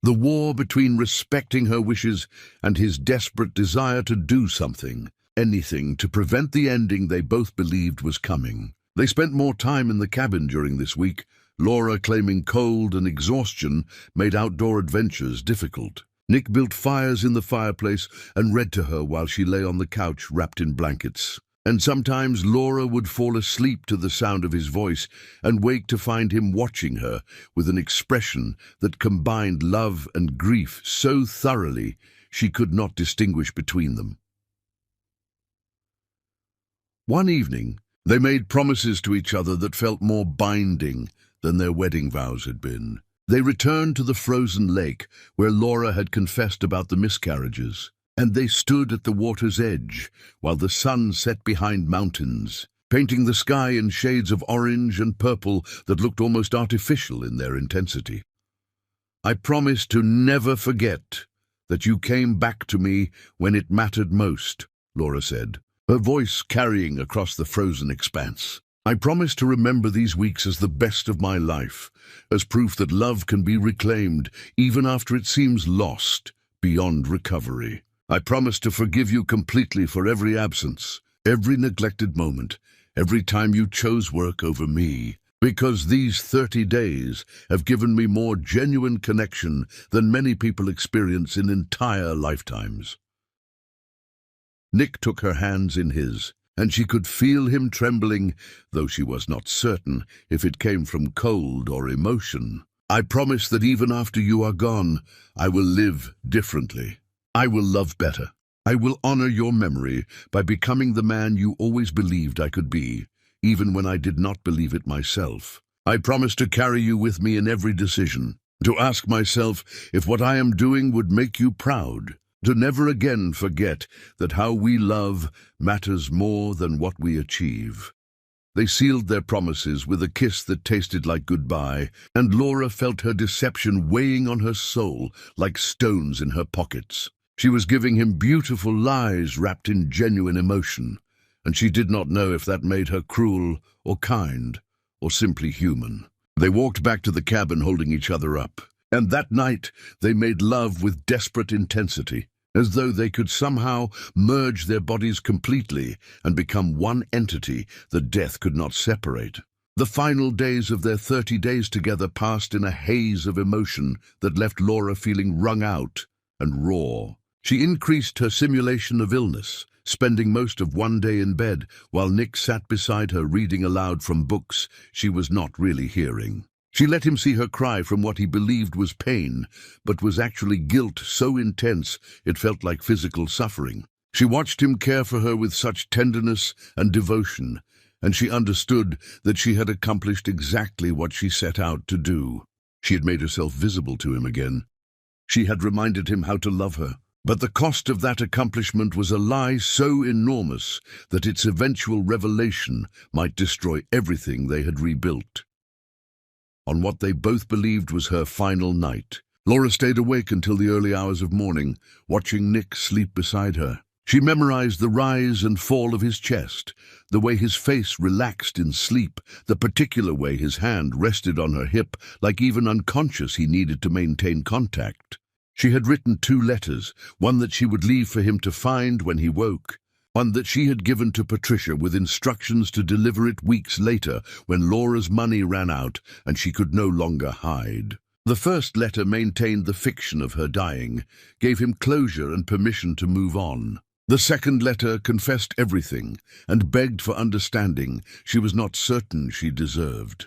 The war between respecting her wishes and his desperate desire to do something, anything, to prevent the ending they both believed was coming. They spent more time in the cabin during this week, Laura claiming cold and exhaustion made outdoor adventures difficult. Nick built fires in the fireplace and read to her while she lay on the couch wrapped in blankets. And sometimes Laura would fall asleep to the sound of his voice and wake to find him watching her with an expression that combined love and grief so thoroughly she could not distinguish between them. One evening, they made promises to each other that felt more binding than their wedding vows had been. They returned to the frozen lake where Laura had confessed about the miscarriages, and they stood at the water's edge while the sun set behind mountains, painting the sky in shades of orange and purple that looked almost artificial in their intensity. "I promise to never forget that you came back to me when it mattered most," Laura said, her voice carrying across the frozen expanse. "I promise to remember these weeks as the best of my life, as proof that love can be reclaimed even after it seems lost beyond recovery. I promise to forgive you completely for every absence, every neglected moment, every time you chose work over me, because these 30 days have given me more genuine connection than many people experience in entire lifetimes." Nick took her hands in his, and she could feel him trembling, though she was not certain if it came from cold or emotion. "I promise that even after you are gone, I will live differently. I will love better. I will honor your memory by becoming the man you always believed I could be, even when I did not believe it myself. I promise to carry you with me in every decision, to ask myself if what I am doing would make you proud, to never again forget that how we love matters more than what we achieve." They sealed their promises with a kiss that tasted like goodbye, and Laura felt her deception weighing on her soul like stones in her pockets. She was giving him beautiful lies wrapped in genuine emotion, and she did not know if that made her cruel or kind or simply human. They walked back to the cabin holding each other up, and that night they made love with desperate intensity, as though they could somehow merge their bodies completely and become one entity that death could not separate. The final days of their 30 days together passed in a haze of emotion that left Laura feeling wrung out and raw. She increased her simulation of illness, spending most of one day in bed while Nick sat beside her reading aloud from books she was not really hearing. She let him see her cry from what he believed was pain, but was actually guilt so intense it felt like physical suffering. She watched him care for her with such tenderness and devotion, and she understood that she had accomplished exactly what she set out to do. She had made herself visible to him again. She had reminded him how to love her. But the cost of that accomplishment was a lie so enormous that its eventual revelation might destroy everything they had rebuilt. On what they both believed was her final night, Laura stayed awake until the early hours of morning, watching Nick sleep beside her. She memorized the rise and fall of his chest, the way his face relaxed in sleep, the particular way his hand rested on her hip, like even unconscious he needed to maintain contact. She had written 2 letters, one that she would leave for him to find when he woke, one that she had given to Patricia with instructions to deliver it weeks later when Laura's money ran out and she could no longer hide. The first letter maintained the fiction of her dying, gave him closure and permission to move on. The second letter confessed everything and begged for understanding she was not certain she deserved.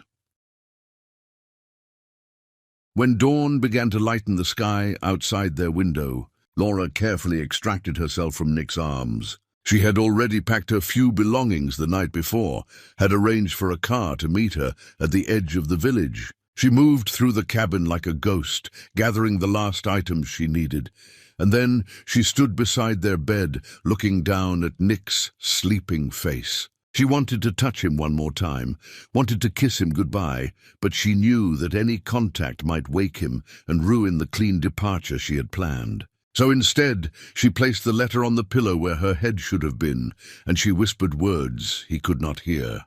When dawn began to lighten the sky outside their window, Laura carefully extracted herself from Nick's arms. She had already packed her few belongings the night before, had arranged for a car to meet her at the edge of the village. She moved through the cabin like a ghost, gathering the last items she needed, and then she stood beside their bed, looking down at Nick's sleeping face. She wanted to touch him one more time, wanted to kiss him goodbye, but she knew that any contact might wake him and ruin the clean departure she had planned. So instead, she placed the letter on the pillow where her head should have been, and she whispered words he could not hear.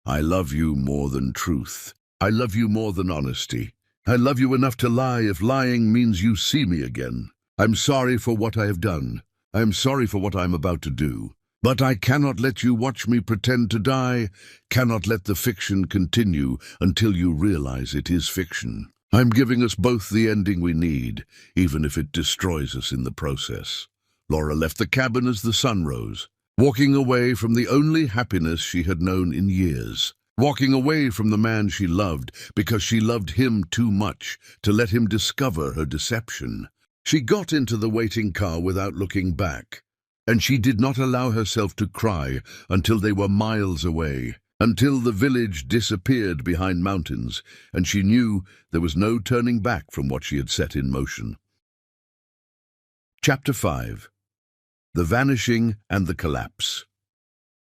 "I love you more than truth. I love you more than honesty. I love you enough to lie if lying means you see me again. I'm sorry for what I have done. I am sorry for what I am about to do. But I cannot let you watch me pretend to die, cannot let the fiction continue until you realize it is fiction. I'm giving us both the ending we need, even if it destroys us in the process." Laura left the cabin as the sun rose, walking away from the only happiness she had known in years. Walking away from the man she loved because she loved him too much to let him discover her deception. She got into the waiting car without looking back, and she did not allow herself to cry until they were miles away. until the village disappeared behind mountains, and she knew there was no turning back from what she had set in motion. Chapter 5. The Vanishing and the Collapse.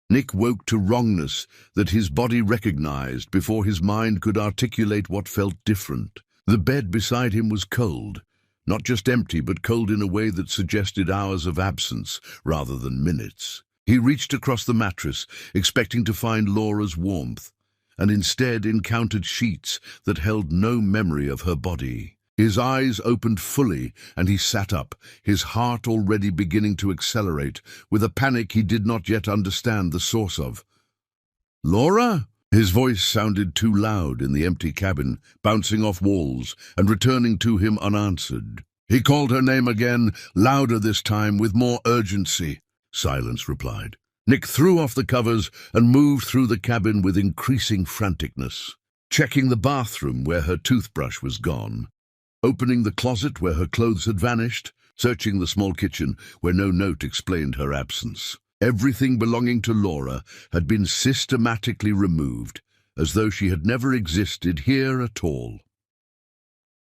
Nick woke to wrongness that his body recognized before his mind could articulate what felt different. The bed beside him was cold, not just empty, but cold in a way that suggested hours of absence rather than minutes. He reached across the mattress, expecting to find Laura's warmth, and instead encountered sheets that held no memory of her body. His eyes opened fully, and he sat up, his heart already beginning to accelerate, with a panic he did not yet understand the source of. "Laura?" His voice sounded too loud in the empty cabin, bouncing off walls and returning to him unanswered. He called her name again, louder this time, with more urgency. Silence replied. Nick threw off the covers and moved through the cabin with increasing franticness, checking the bathroom where her toothbrush was gone, opening the closet where her clothes had vanished, searching the small kitchen where no note explained her absence. Everything belonging to Laura had been systematically removed, as though she had never existed here at all.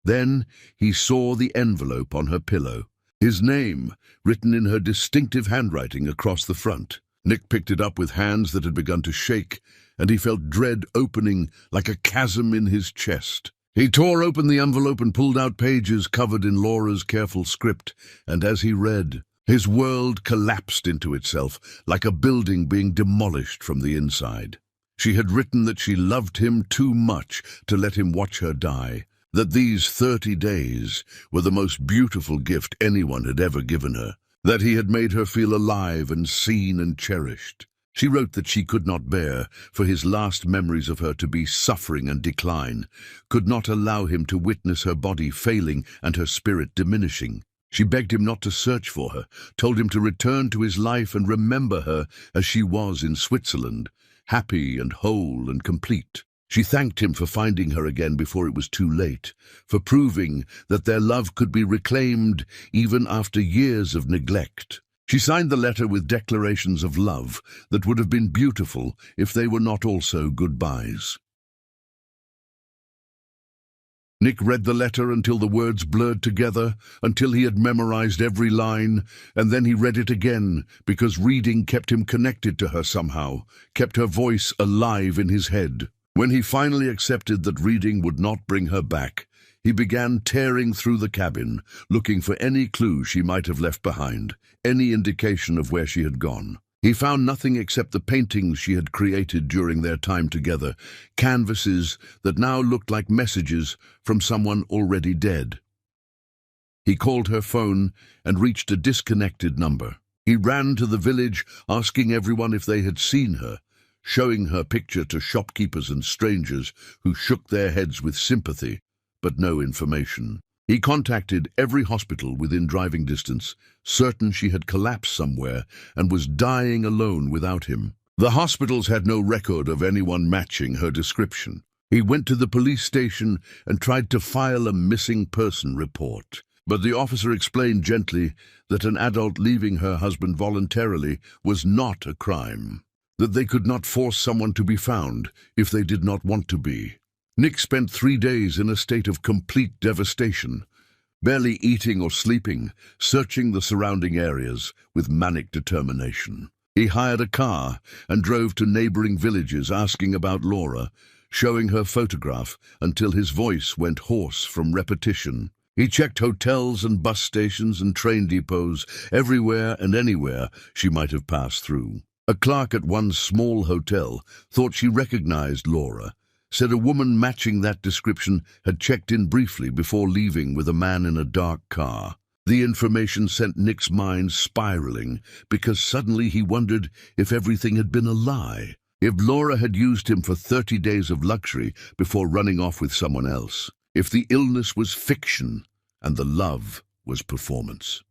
Then he saw the envelope on her pillow, his name written in her distinctive handwriting across the front. Nick picked it up with hands that had begun to shake, and he felt dread opening like a chasm in his chest. He tore open the envelope and pulled out pages covered in Laura's careful script, and as he read, his world collapsed into itself, like a building being demolished from the inside. She had written that she loved him too much to let him watch her die, that these 30 days were the most beautiful gift anyone had ever given her, that he had made her feel alive and seen and cherished. She wrote that she could not bear for his last memories of her to be suffering and decline, could not allow him to witness her body failing and her spirit diminishing. She begged him not to search for her, told him to return to his life and remember her as she was in Switzerland, happy and whole and complete. She thanked him for finding her again before it was too late, for proving that their love could be reclaimed even after years of neglect. She signed the letter with declarations of love that would have been beautiful if they were not also goodbyes. Nick read the letter until the words blurred together, until he had memorized every line, and then he read it again, because reading kept him connected to her somehow, kept her voice alive in his head. When he finally accepted that reading would not bring her back, he began tearing through the cabin, looking for any clue she might have left behind, any indication of where she had gone. He found nothing except the paintings she had created during their time together, canvases that now looked like messages from someone already dead. He called her phone and reached a disconnected number. He ran to the village, asking everyone if they had seen her, showing her picture to shopkeepers and strangers who shook their heads with sympathy, but no information. He contacted every hospital within driving distance, certain she had collapsed somewhere and was dying alone without him. The hospitals had no record of anyone matching her description. He went to the police station and tried to file a missing person report, but the officer explained gently that an adult leaving her husband voluntarily was not a crime, that they could not force someone to be found if they did not want to be. Nick spent 3 days in a state of complete devastation, barely eating or sleeping, searching the surrounding areas with manic determination. He hired a car and drove to neighboring villages asking about Laura, showing her photograph until his voice went hoarse from repetition. He checked hotels and bus stations and train depots, everywhere and anywhere she might have passed through. A clerk at one small hotel thought she recognized Laura, said a woman matching that description had checked in briefly before leaving with a man in a dark car. The information sent Nick's mind spiraling, because suddenly he wondered if everything had been a lie, if Laura had used him for 30 days of luxury before running off with someone else, if the illness was fiction and the love was performance.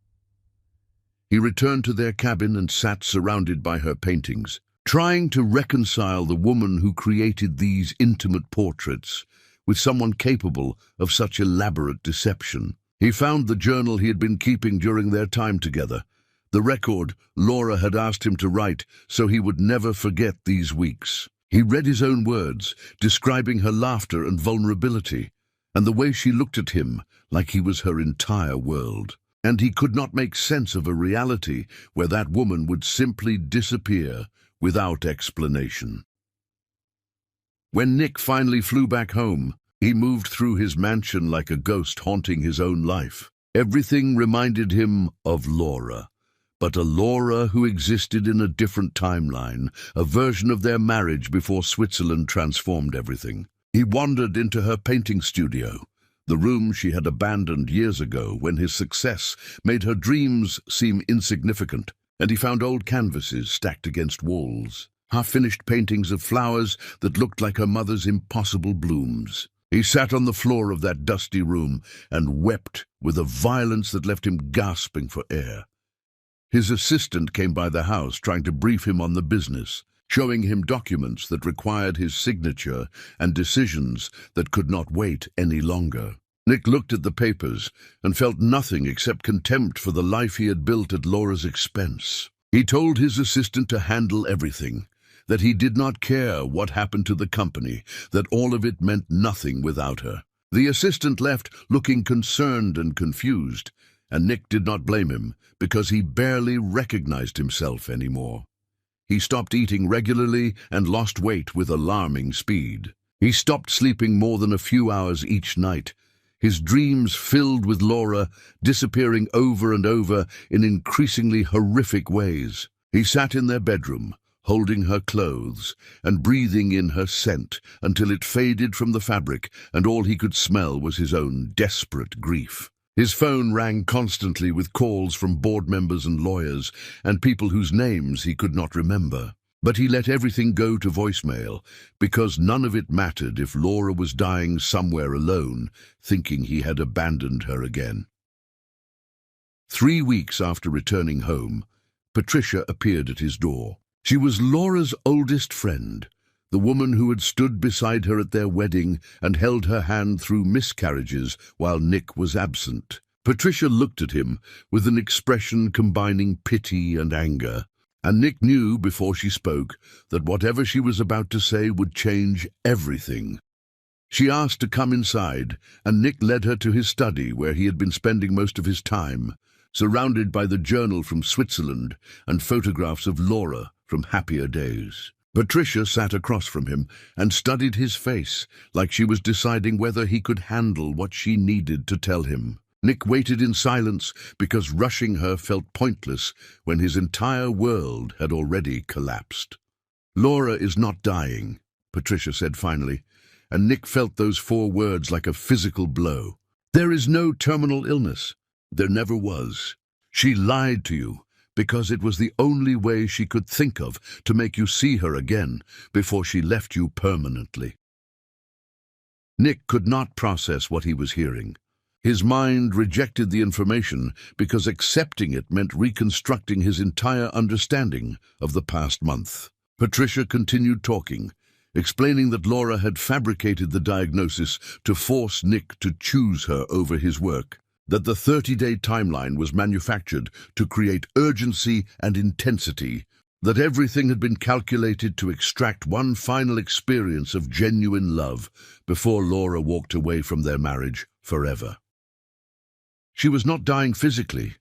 He returned to their cabin and sat surrounded by her paintings, trying to reconcile the woman who created these intimate portraits with someone capable of such elaborate deception. He found the journal he had been keeping during their time together, the record Laura had asked him to write so he would never forget these weeks. He read his own words, describing her laughter and vulnerability, and the way she looked at him like he was her entire world. And he could not make sense of a reality where that woman would simply disappear without explanation. When Nick finally flew back home, he moved through his mansion like a ghost haunting his own life. Everything reminded him of Laura, but a Laura who existed in a different timeline, a version of their marriage before Switzerland transformed everything. He wandered into her painting studio, the room she had abandoned years ago when his success made her dreams seem insignificant, and he found old canvases stacked against walls, half-finished paintings of flowers that looked like her mother's impossible blooms. He sat on the floor of that dusty room and wept with a violence that left him gasping for air. His assistant came by the house trying to brief him on the business, showing him documents that required his signature and decisions that could not wait any longer. Nick looked at the papers and felt nothing except contempt for the life he had built at Laura's expense. He told his assistant to handle everything, that he did not care what happened to the company, that all of it meant nothing without her. The assistant left looking concerned and confused, and Nick did not blame him because he barely recognized himself anymore. He stopped eating regularly and lost weight with alarming speed. He stopped sleeping more than a few hours each night, his dreams filled with Laura disappearing over and over in increasingly horrific ways. He sat in their bedroom, holding her clothes and breathing in her scent until it faded from the fabric and all he could smell was his own desperate grief. His phone rang constantly with calls from board members and lawyers and people whose names he could not remember. But he let everything go to voicemail because none of it mattered if Laura was dying somewhere alone, thinking he had abandoned her again. 3 weeks after returning home, Patricia appeared at his door. She was Laura's oldest friend, the woman who had stood beside her at their wedding and held her hand through miscarriages while Nick was absent. Patricia looked at him with an expression combining pity and anger, and Nick knew before she spoke that whatever she was about to say would change everything. She asked to come inside, and Nick led her to his study where he had been spending most of his time, surrounded by the journal from Switzerland and photographs of Laura from happier days. Patricia sat across from him and studied his face like she was deciding whether he could handle what she needed to tell him. Nick waited in silence because rushing her felt pointless when his entire world had already collapsed. "Laura is not dying," Patricia said finally, and Nick felt those 4 words like a physical blow. "There is no terminal illness. There never was. She lied to you because it was the only way she could think of to make you see her again before she left you permanently." Nick could not process what he was hearing. His mind rejected the information because accepting it meant reconstructing his entire understanding of the past month. Patricia continued talking, explaining that Laura had fabricated the diagnosis to force Nick to choose her over his work, that the 30-day timeline was manufactured to create urgency and intensity, that everything had been calculated to extract one final experience of genuine love before Laura walked away from their marriage forever. "She was not dying physically,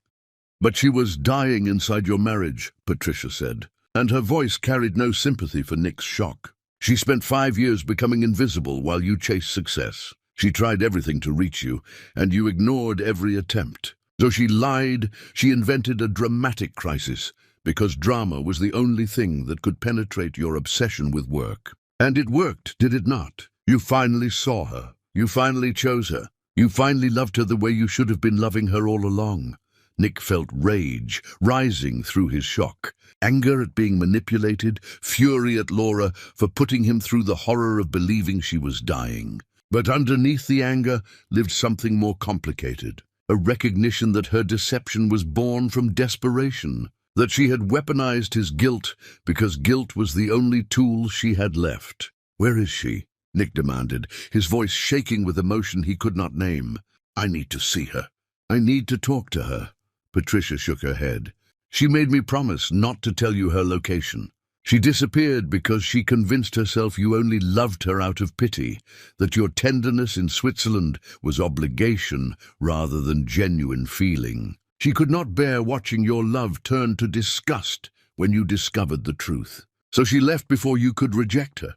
but she was dying inside your marriage," Patricia said, and her voice carried no sympathy for Nick's shock. "She spent 5 years becoming invisible while you chased success. She tried everything to reach you, and you ignored every attempt. So she lied, she invented a dramatic crisis, because drama was the only thing that could penetrate your obsession with work. And it worked, did it not? You finally saw her. You finally chose her. You finally loved her the way you should have been loving her all along." Nick felt rage rising through his shock, anger at being manipulated, fury at Laura for putting him through the horror of believing she was dying. But underneath the anger lived something more complicated, a recognition that her deception was born from desperation, that she had weaponized his guilt because guilt was the only tool she had left. "Where is she?" Nick demanded, his voice shaking with emotion he could not name. "I need to see her. I need to talk to her." Patricia shook her head. "She made me promise not to tell you her location. She disappeared because she convinced herself you only loved her out of pity, that your tenderness in Switzerland was obligation rather than genuine feeling. She could not bear watching your love turn to disgust when you discovered the truth. So she left before you could reject her.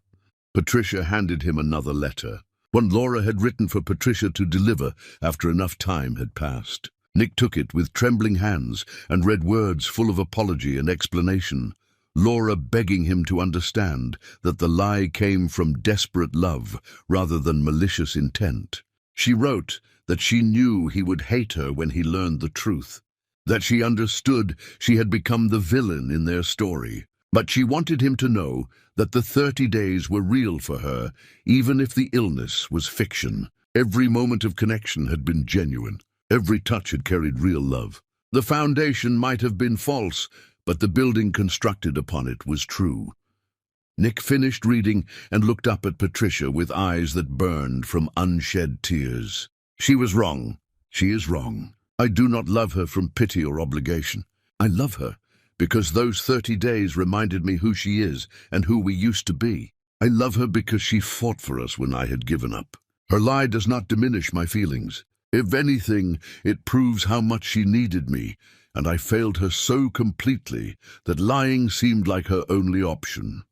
Patricia handed him another letter, one Laura had written for Patricia to deliver after enough time had passed. Nick took it with trembling hands and read words full of apology and explanation, Laura begging him to understand that the lie came from desperate love rather than malicious intent. She wrote that she knew he would hate her when he learned the truth, that she understood she had become the villain in their story. But she wanted him to know that the 30 days were real for her, even if the illness was fiction. Every moment of connection had been genuine. Every touch had carried real love. The foundation might have been false, but the building constructed upon it was true. Nick finished reading and looked up at Patricia with eyes that burned from unshed tears. She was wrong. She is wrong. I do not love her from pity or obligation. I love her because those 30 days reminded me who she is and who we used to be. I love her because she fought for us when I had given up. Her lie does not diminish my feelings. If anything, it proves how much she needed me, and I failed her so completely that lying seemed like her only option.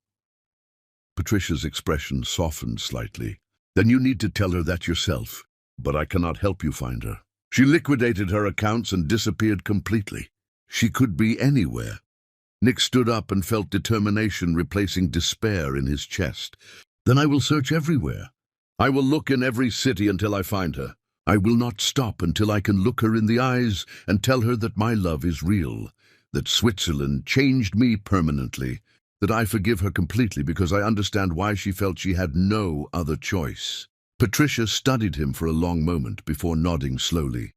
Patricia's expression softened slightly. Then you need to tell her that yourself, but I cannot help you find her. She liquidated her accounts and disappeared completely. She could be anywhere. Nick stood up and felt determination replacing despair in his chest. Then I will search everywhere. I will look in every city until I find her. I will not stop until I can look her in the eyes and tell her that my love is real, that Switzerland changed me permanently, that I forgive her completely because I understand why she felt she had no other choice. Patricia studied him for a long moment before nodding slowly.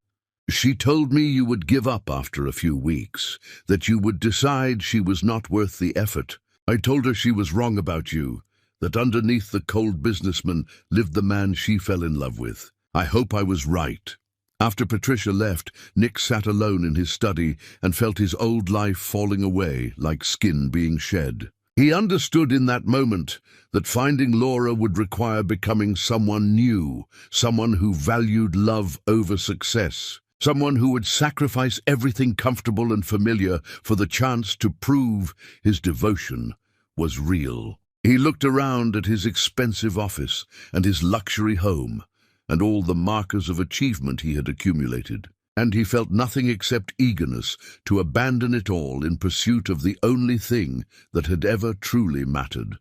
She told me you would give up after a few weeks, that you would decide she was not worth the effort. I told her she was wrong about you, that underneath the cold businessman lived the man she fell in love with. I hope I was right. After Patricia left, Nick sat alone in his study and felt his old life falling away like skin being shed. He understood in that moment that finding Laura would require becoming someone new, someone who valued love over success, someone who would sacrifice everything comfortable and familiar for the chance to prove his devotion was real. He looked around at his expensive office and his luxury home, and all the markers of achievement he had accumulated, and he felt nothing except eagerness to abandon it all in pursuit of the only thing that had ever truly mattered.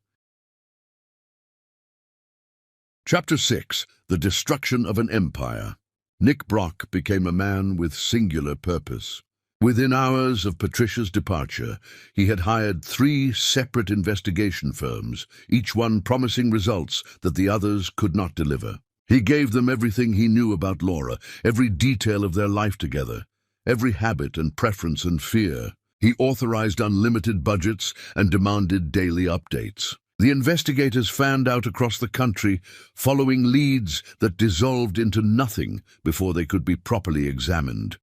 Chapter 6. The Destruction of an Empire. Nick Brock became a man with singular purpose. Within hours of Patricia's departure, he had hired 3 separate investigation firms, each one promising results that the others could not deliver. He gave them everything he knew about Laura, every detail of their life together, every habit and preference and fear. He authorized unlimited budgets and demanded daily updates. The investigators fanned out across the country, following leads that dissolved into nothing before they could be properly examined.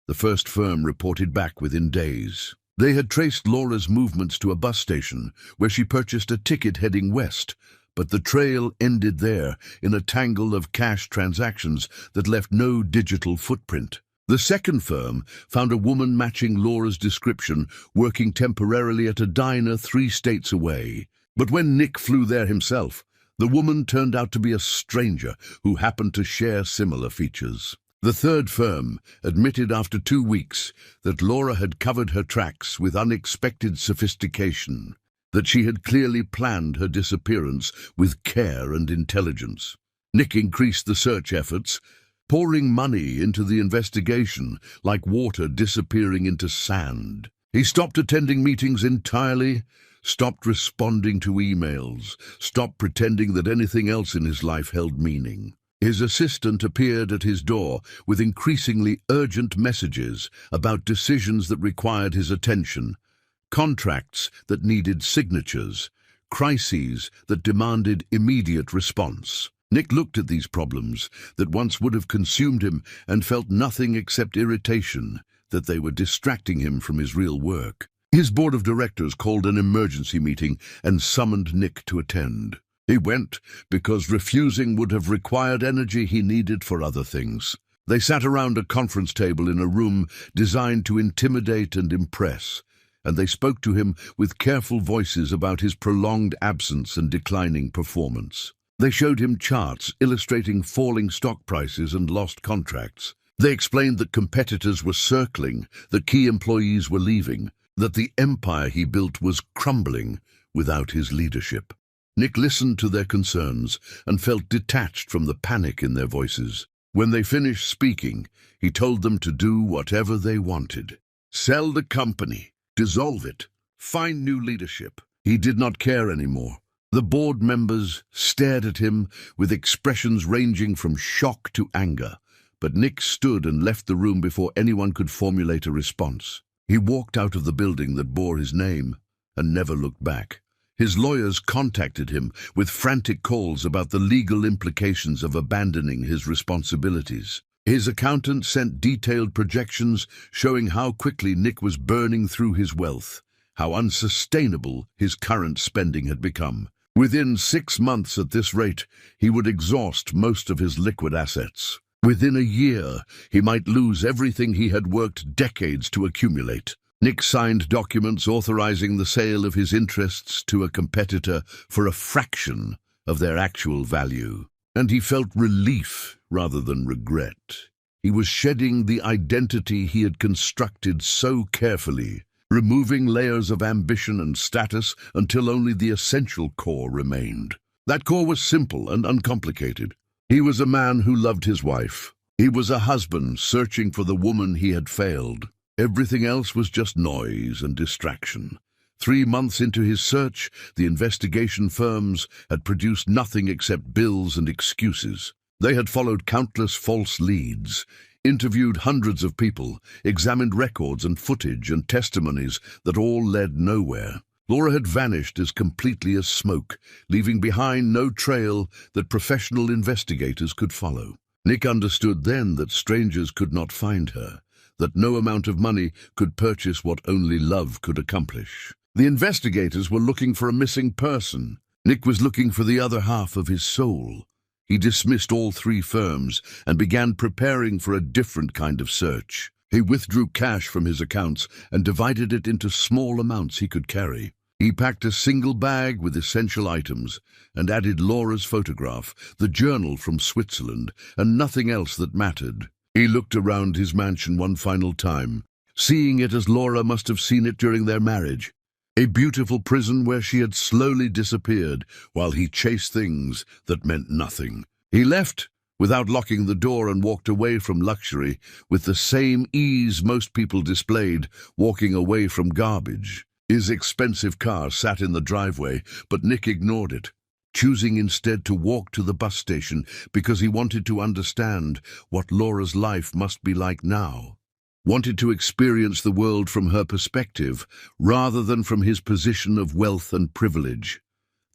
The first firm reported back within days. They had traced Laura's movements to a bus station, where she purchased a ticket heading west, but the trail ended there in a tangle of cash transactions that left no digital footprint. The second firm found a woman matching Laura's description, working temporarily at a diner 3 states away. But when Nick flew there himself, the woman turned out to be a stranger who happened to share similar features. The third firm admitted after 2 weeks that Laura had covered her tracks with unexpected sophistication, that she had clearly planned her disappearance with care and intelligence. Nick increased the search efforts, pouring money into the investigation like water disappearing into sand. He stopped attending meetings entirely, stopped responding to emails, stopped pretending that anything else in his life held meaning. His assistant appeared at his door with increasingly urgent messages about decisions that required his attention, contracts that needed signatures, crises that demanded immediate response. Nick looked at these problems that once would have consumed him and felt nothing except irritation that they were distracting him from his real work. His board of directors called an emergency meeting and summoned Nick to attend. He went because refusing would have required energy he needed for other things. They sat around a conference table in a room designed to intimidate and impress, and they spoke to him with careful voices about his prolonged absence and declining performance. They showed him charts illustrating falling stock prices and lost contracts. They explained that competitors were circling, that key employees were leaving, that the empire he built was crumbling without his leadership. Nick listened to their concerns and felt detached from the panic in their voices. When they finished speaking, he told them to do whatever they wanted. Sell the company, dissolve it, find new leadership. He did not care anymore. The board members stared at him with expressions ranging from shock to anger, but Nick stood and left the room before anyone could formulate a response. He walked out of the building that bore his name and never looked back. His lawyers contacted him with frantic calls about the legal implications of abandoning his responsibilities. His accountant sent detailed projections showing how quickly Nick was burning through his wealth, how unsustainable his current spending had become. Within 6 months at this rate, he would exhaust most of his liquid assets. Within a year, he might lose everything he had worked decades to accumulate. Nick signed documents authorizing the sale of his interests to a competitor for a fraction of their actual value. And he felt relief rather than regret. He was shedding the identity he had constructed so carefully, removing layers of ambition and status until only the essential core remained. That core was simple and uncomplicated. He was a man who loved his wife. He was a husband searching for the woman he had failed. Everything else was just noise and distraction. 3 months into his search, the investigation firms had produced nothing except bills and excuses. They had followed countless false leads, interviewed hundreds of people, examined records and footage and testimonies that all led nowhere. Laura had vanished as completely as smoke, leaving behind no trail that professional investigators could follow. Nick understood then that strangers could not find her, that no amount of money could purchase what only love could accomplish. The investigators were looking for a missing person. Nick was looking for the other half of his soul. He dismissed all 3 firms and began preparing for a different kind of search. He withdrew cash from his accounts and divided it into small amounts he could carry. He packed a single bag with essential items and added Laura's photograph, the journal from Switzerland, and nothing else that mattered. He looked around his mansion one final time, seeing it as Laura must have seen it during their marriage. A beautiful prison where she had slowly disappeared while he chased things that meant nothing. He left without locking the door and walked away from luxury with the same ease most people displayed walking away from garbage. His expensive car sat in the driveway, but Nick ignored it, choosing instead to walk to the bus station because he wanted to understand what Laura's life must be like now. Wanted to experience the world from her perspective, rather than from his position of wealth and privilege.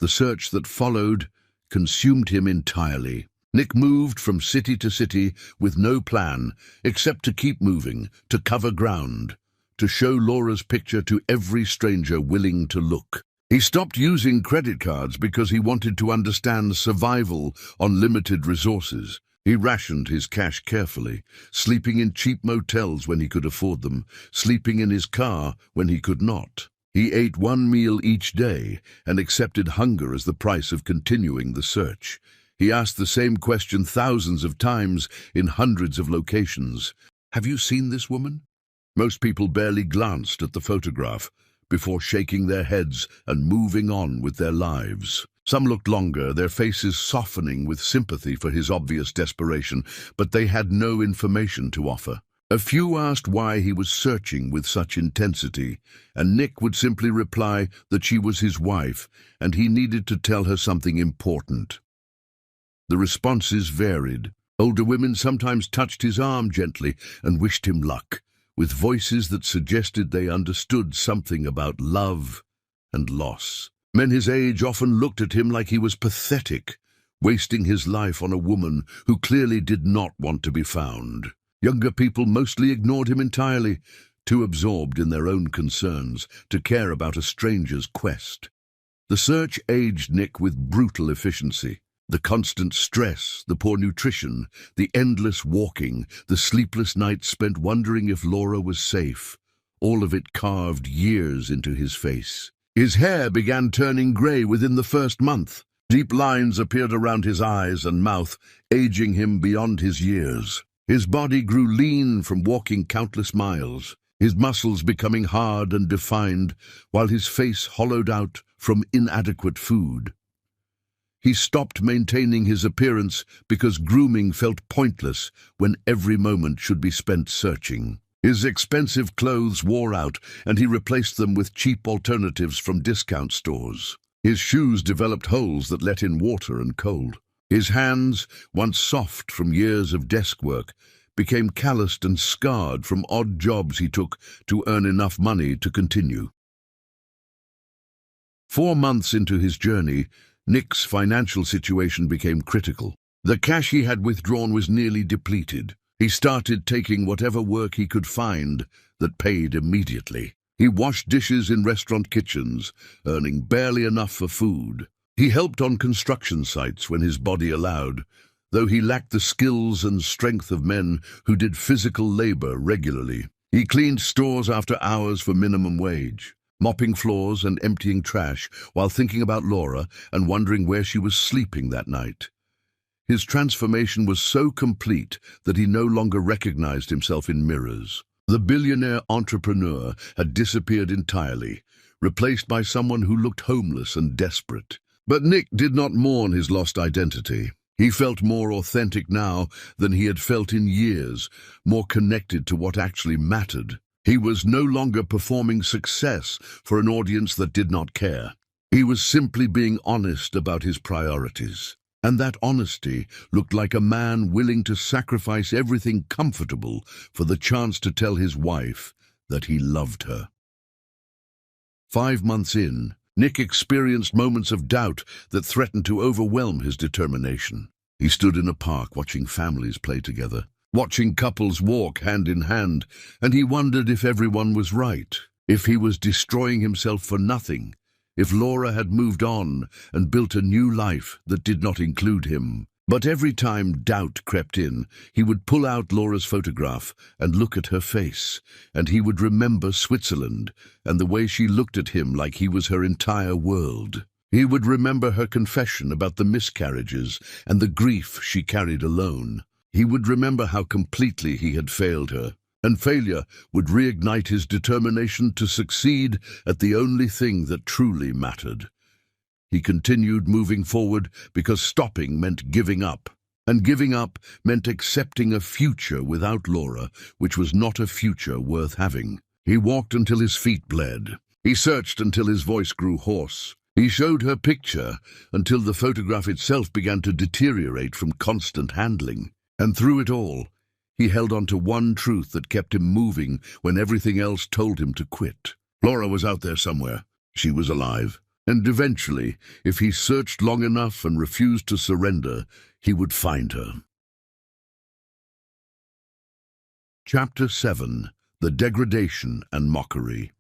The search that followed consumed him entirely. Nick moved from city to city with no plan, except to keep moving, to cover ground, to show Laura's picture to every stranger willing to look. He stopped using credit cards because he wanted to understand survival on limited resources. He rationed his cash carefully, sleeping in cheap motels when he could afford them, sleeping in his car when he could not. He ate 1 meal each day and accepted hunger as the price of continuing the search. He asked the same question thousands of times in hundreds of locations. "Have you seen this woman?" Most people barely glanced at the photograph before shaking their heads and moving on with their lives. Some looked longer, their faces softening with sympathy for his obvious desperation, but they had no information to offer. A few asked why he was searching with such intensity, and Nick would simply reply that she was his wife and he needed to tell her something important. The responses varied. Older women sometimes touched his arm gently and wished him luck, with voices that suggested they understood something about love and loss. Men his age often looked at him like he was pathetic, wasting his life on a woman who clearly did not want to be found. Younger people mostly ignored him entirely, too absorbed in their own concerns to care about a stranger's quest. The search aged Nick with brutal efficiency. The constant stress, the poor nutrition, the endless walking, the sleepless nights spent wondering if Laura was safe, all of it carved years into his face. His hair began turning grey within the first month. Deep lines appeared around his eyes and mouth, aging him beyond his years. His body grew lean from walking countless miles, his muscles becoming hard and defined, while his face hollowed out from inadequate food. He stopped maintaining his appearance because grooming felt pointless when every moment should be spent searching. His expensive clothes wore out, and he replaced them with cheap alternatives from discount stores. His shoes developed holes that let in water and cold. His hands, once soft from years of desk work, became calloused and scarred from odd jobs he took to earn enough money to continue. 4 months into his journey, Nick's financial situation became critical. The cash he had withdrawn was nearly depleted. He started taking whatever work he could find that paid immediately. He washed dishes in restaurant kitchens, earning barely enough for food. He helped on construction sites when his body allowed, though he lacked the skills and strength of men who did physical labor regularly. He cleaned stores after hours for minimum wage, mopping floors and emptying trash while thinking about Laura and wondering where she was sleeping that night. His transformation was so complete that he no longer recognized himself in mirrors. The billionaire entrepreneur had disappeared entirely, replaced by someone who looked homeless and desperate. But Nick did not mourn his lost identity. He felt more authentic now than he had felt in years, more connected to what actually mattered. He was no longer performing success for an audience that did not care. He was simply being honest about his priorities. And that honesty looked like a man willing to sacrifice everything comfortable for the chance to tell his wife that he loved her. 5 months in, Nick experienced moments of doubt that threatened to overwhelm his determination. He stood in a park watching families play together, watching couples walk hand in hand, and he wondered if everyone was right, if he was destroying himself for nothing, if Laura had moved on and built a new life that did not include him. But every time doubt crept in, he would pull out Laura's photograph and look at her face, and he would remember Switzerland and the way she looked at him like he was her entire world. He would remember her confession about the miscarriages and the grief she carried alone. He would remember how completely he had failed her, and failure would reignite his determination to succeed at the only thing that truly mattered. He continued moving forward because stopping meant giving up, and giving up meant accepting a future without Laura, which was not a future worth having. He walked until his feet bled. He searched until his voice grew hoarse. He showed her picture until the photograph itself began to deteriorate from constant handling. And through it all, he held on to one truth that kept him moving when everything else told him to quit. Laura was out there somewhere. She was alive. And eventually, if he searched long enough and refused to surrender, he would find her. Chapter 7. The Degradation and Mockery.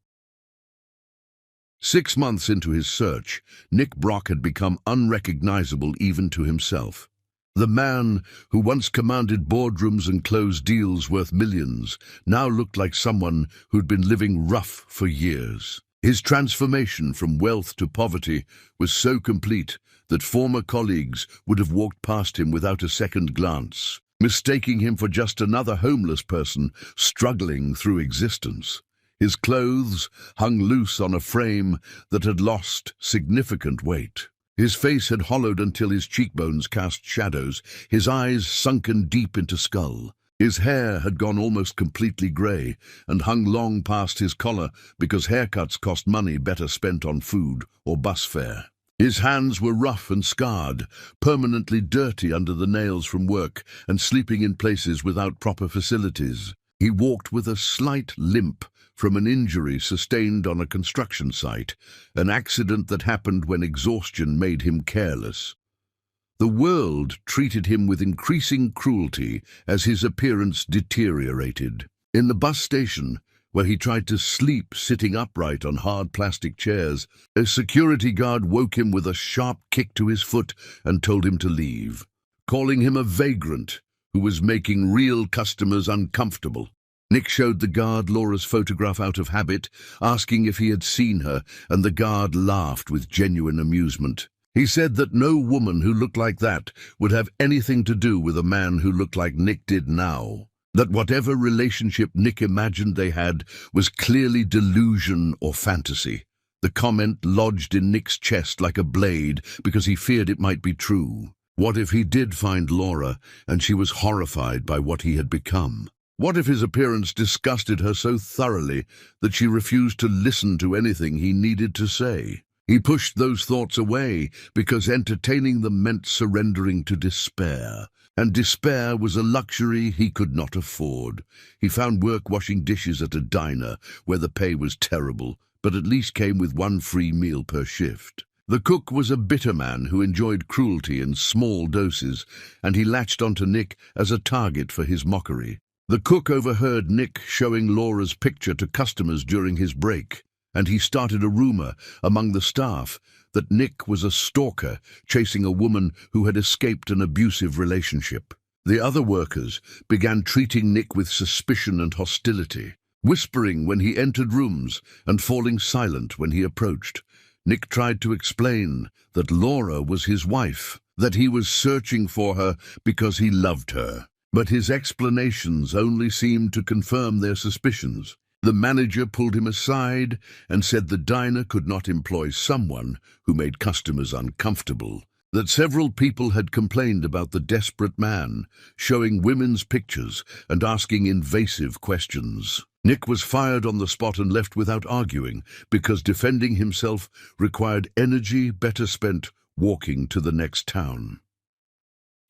6 months into his search, Nick Brock had become unrecognizable even to himself. The man who once commanded boardrooms and closed deals worth millions now looked like someone who'd been living rough for years. His transformation from wealth to poverty was so complete that former colleagues would have walked past him without a second glance, mistaking him for just another homeless person struggling through existence. His clothes hung loose on a frame that had lost significant weight. His face had hollowed until his cheekbones cast shadows, his eyes sunken deep into skull. His hair had gone almost completely grey and hung long past his collar because haircuts cost money better spent on food or bus fare. His hands were rough and scarred, permanently dirty under the nails from work and sleeping in places without proper facilities. He walked with a slight limp from an injury sustained on a construction site, an accident that happened when exhaustion made him careless. The world treated him with increasing cruelty as his appearance deteriorated. In the bus station, where he tried to sleep sitting upright on hard plastic chairs. A security guard woke him with a sharp kick to his foot and told him to leave, calling him a vagrant who was making real customers uncomfortable. Nick showed the guard Laura's photograph out of habit, asking if he had seen her, and the guard laughed with genuine amusement. He said that no woman who looked like that would have anything to do with a man who looked like Nick did now. That whatever relationship Nick imagined they had was clearly delusion or fantasy. The comment lodged in Nick's chest like a blade because he feared it might be true. What if he did find Laura and she was horrified by what he had become? What if his appearance disgusted her so thoroughly that she refused to listen to anything he needed to say? He pushed those thoughts away because entertaining them meant surrendering to despair, and despair was a luxury he could not afford. He found work washing dishes at a diner where the pay was terrible, but at least came with one free meal per shift. The cook was a bitter man who enjoyed cruelty in small doses, and he latched onto Nick as a target for his mockery. The cook overheard Nick showing Laura's picture to customers during his break, and he started a rumor among the staff that Nick was a stalker chasing a woman who had escaped an abusive relationship. The other workers began treating Nick with suspicion and hostility, whispering when he entered rooms and falling silent when he approached. Nick tried to explain that Laura was his wife, that he was searching for her because he loved her. But his explanations only seemed to confirm their suspicions. The manager pulled him aside and said the diner could not employ someone who made customers uncomfortable, that several people had complained about the desperate man, showing women's pictures and asking invasive questions. Nick was fired on the spot and left without arguing, because defending himself required energy better spent walking to the next town.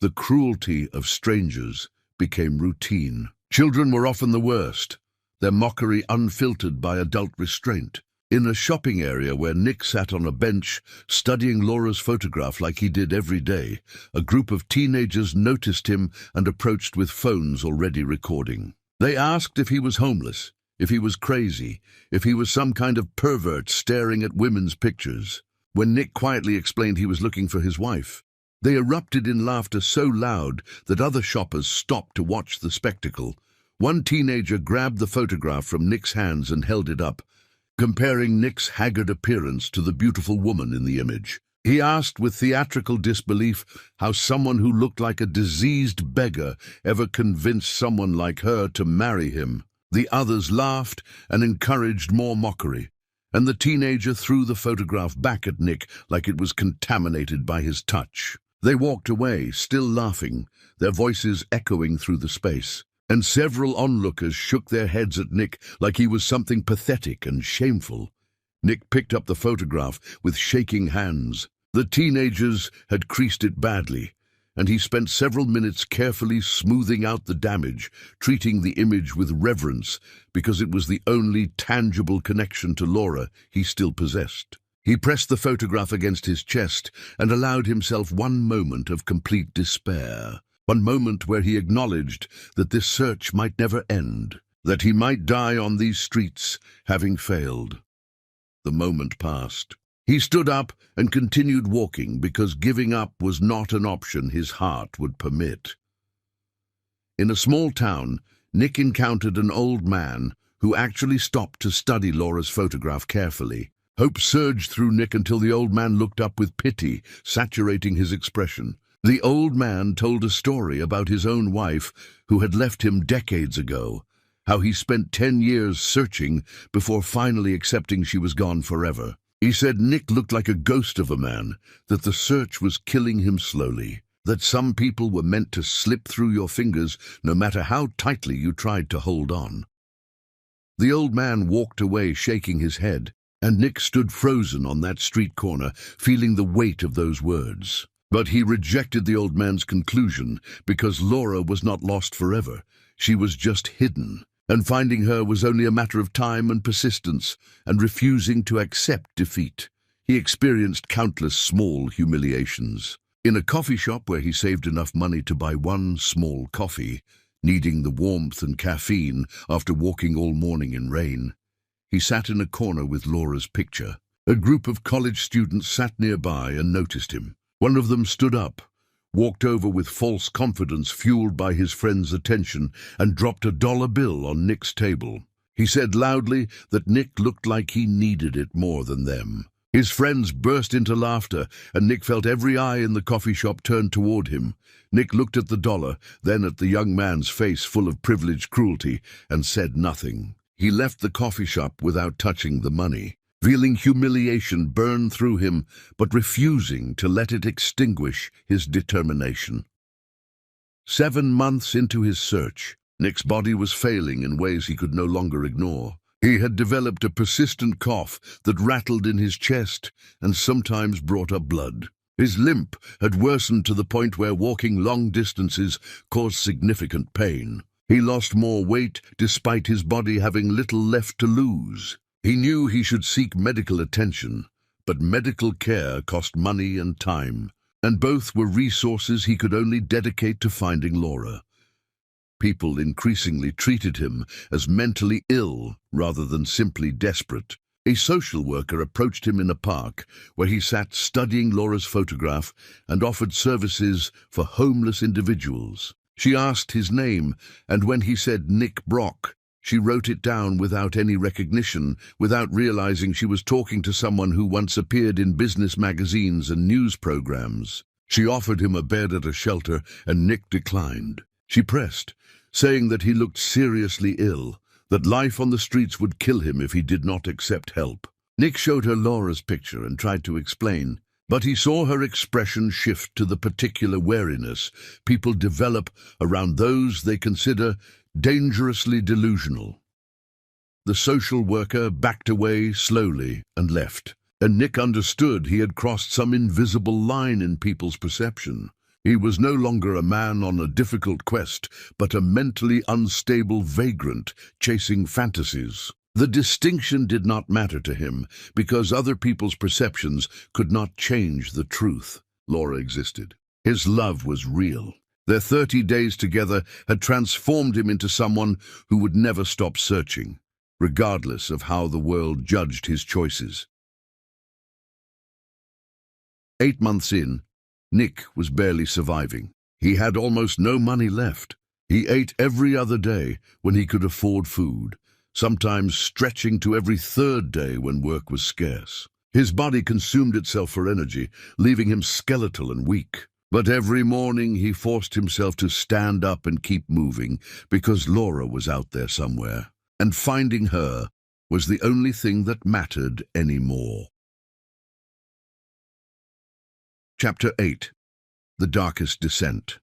The cruelty of strangers became routine. Children were often the worst, their mockery unfiltered by adult restraint. In a shopping area where Nick sat on a bench studying Laura's photograph like he did every day, a group of teenagers noticed him and approached with phones already recording. They asked if he was homeless, if he was crazy, if he was some kind of pervert staring at women's pictures. When Nick quietly explained he was looking for his wife, they erupted in laughter so loud that other shoppers stopped to watch the spectacle. One teenager grabbed the photograph from Nick's hands and held it up, comparing Nick's haggard appearance to the beautiful woman in the image. He asked with theatrical disbelief how someone who looked like a diseased beggar ever convinced someone like her to marry him. The others laughed and encouraged more mockery, and the teenager threw the photograph back at Nick like it was contaminated by his touch. They walked away, still laughing, their voices echoing through the space, and several onlookers shook their heads at Nick like he was something pathetic and shameful. Nick picked up the photograph with shaking hands. The teenagers had creased it badly, and he spent several minutes carefully smoothing out the damage, treating the image with reverence because it was the only tangible connection to Laura he still possessed. He pressed the photograph against his chest and allowed himself one moment of complete despair, one moment where he acknowledged that this search might never end, that he might die on these streets, having failed. The moment passed. He stood up and continued walking because giving up was not an option his heart would permit. In a small town, Nick encountered an old man who actually stopped to study Laura's photograph carefully. Hope surged through Nick until the old man looked up with pity, saturating his expression. The old man told a story about his own wife who had left him decades ago, how he spent 10 years searching before finally accepting she was gone forever. He said Nick looked like a ghost of a man, that the search was killing him slowly, that some people were meant to slip through your fingers no matter how tightly you tried to hold on. The old man walked away shaking his head, and Nick stood frozen on that street corner, feeling the weight of those words. But he rejected the old man's conclusion because Laura was not lost forever. She was just hidden, and finding her was only a matter of time and persistence, and refusing to accept defeat. He experienced countless small humiliations. In a coffee shop where he saved enough money to buy one small coffee, needing the warmth and caffeine after walking all morning in rain. He sat in a corner with Laura's picture. A group of college students sat nearby and noticed him. One of them stood up, walked over with false confidence fueled by his friend's attention, and dropped a dollar bill on Nick's table. He said loudly that Nick looked like he needed it more than them. His friends burst into laughter, and Nick felt every eye in the coffee shop turned toward him. Nick looked at the dollar, then at the young man's face full of privileged cruelty, and said nothing. He left the coffee shop without touching the money, feeling humiliation burn through him, but refusing to let it extinguish his determination. 7 months into his search, Nick's body was failing in ways he could no longer ignore. He had developed a persistent cough that rattled in his chest and sometimes brought up blood. His limp had worsened to the point where walking long distances caused significant pain. He lost more weight despite his body having little left to lose. He knew he should seek medical attention, but medical care cost money and time, and both were resources he could only dedicate to finding Laura. People increasingly treated him as mentally ill rather than simply desperate. A social worker approached him in a park where he sat studying Laura's photograph and offered services for homeless individuals. She asked his name, and when he said Nick Brock, she wrote it down without any recognition, without realizing she was talking to someone who once appeared in business magazines and news programs. She offered him a bed at a shelter, and Nick declined. She pressed, saying that he looked seriously ill, that life on the streets would kill him if he did not accept help. Nick showed her Laura's picture and tried to explain, but he saw her expression shift to the particular wariness people develop around those they consider dangerously delusional. The social worker backed away slowly and left, and Nick understood he had crossed some invisible line in people's perception. He was no longer a man on a difficult quest, but a mentally unstable vagrant chasing fantasies. The distinction did not matter to him, because other people's perceptions could not change the truth. Laura existed. His love was real. Their 30 days together had transformed him into someone who would never stop searching, regardless of how the world judged his choices. 8 months in, Nick was barely surviving. He had almost no money left. He ate every other day when he could afford food, sometimes stretching to every 3rd day when work was scarce. His body consumed itself for energy, leaving him skeletal and weak. But every morning he forced himself to stand up and keep moving, because Laura was out there somewhere, and finding her was the only thing that mattered anymore. Chapter 8. The Darkest Descent.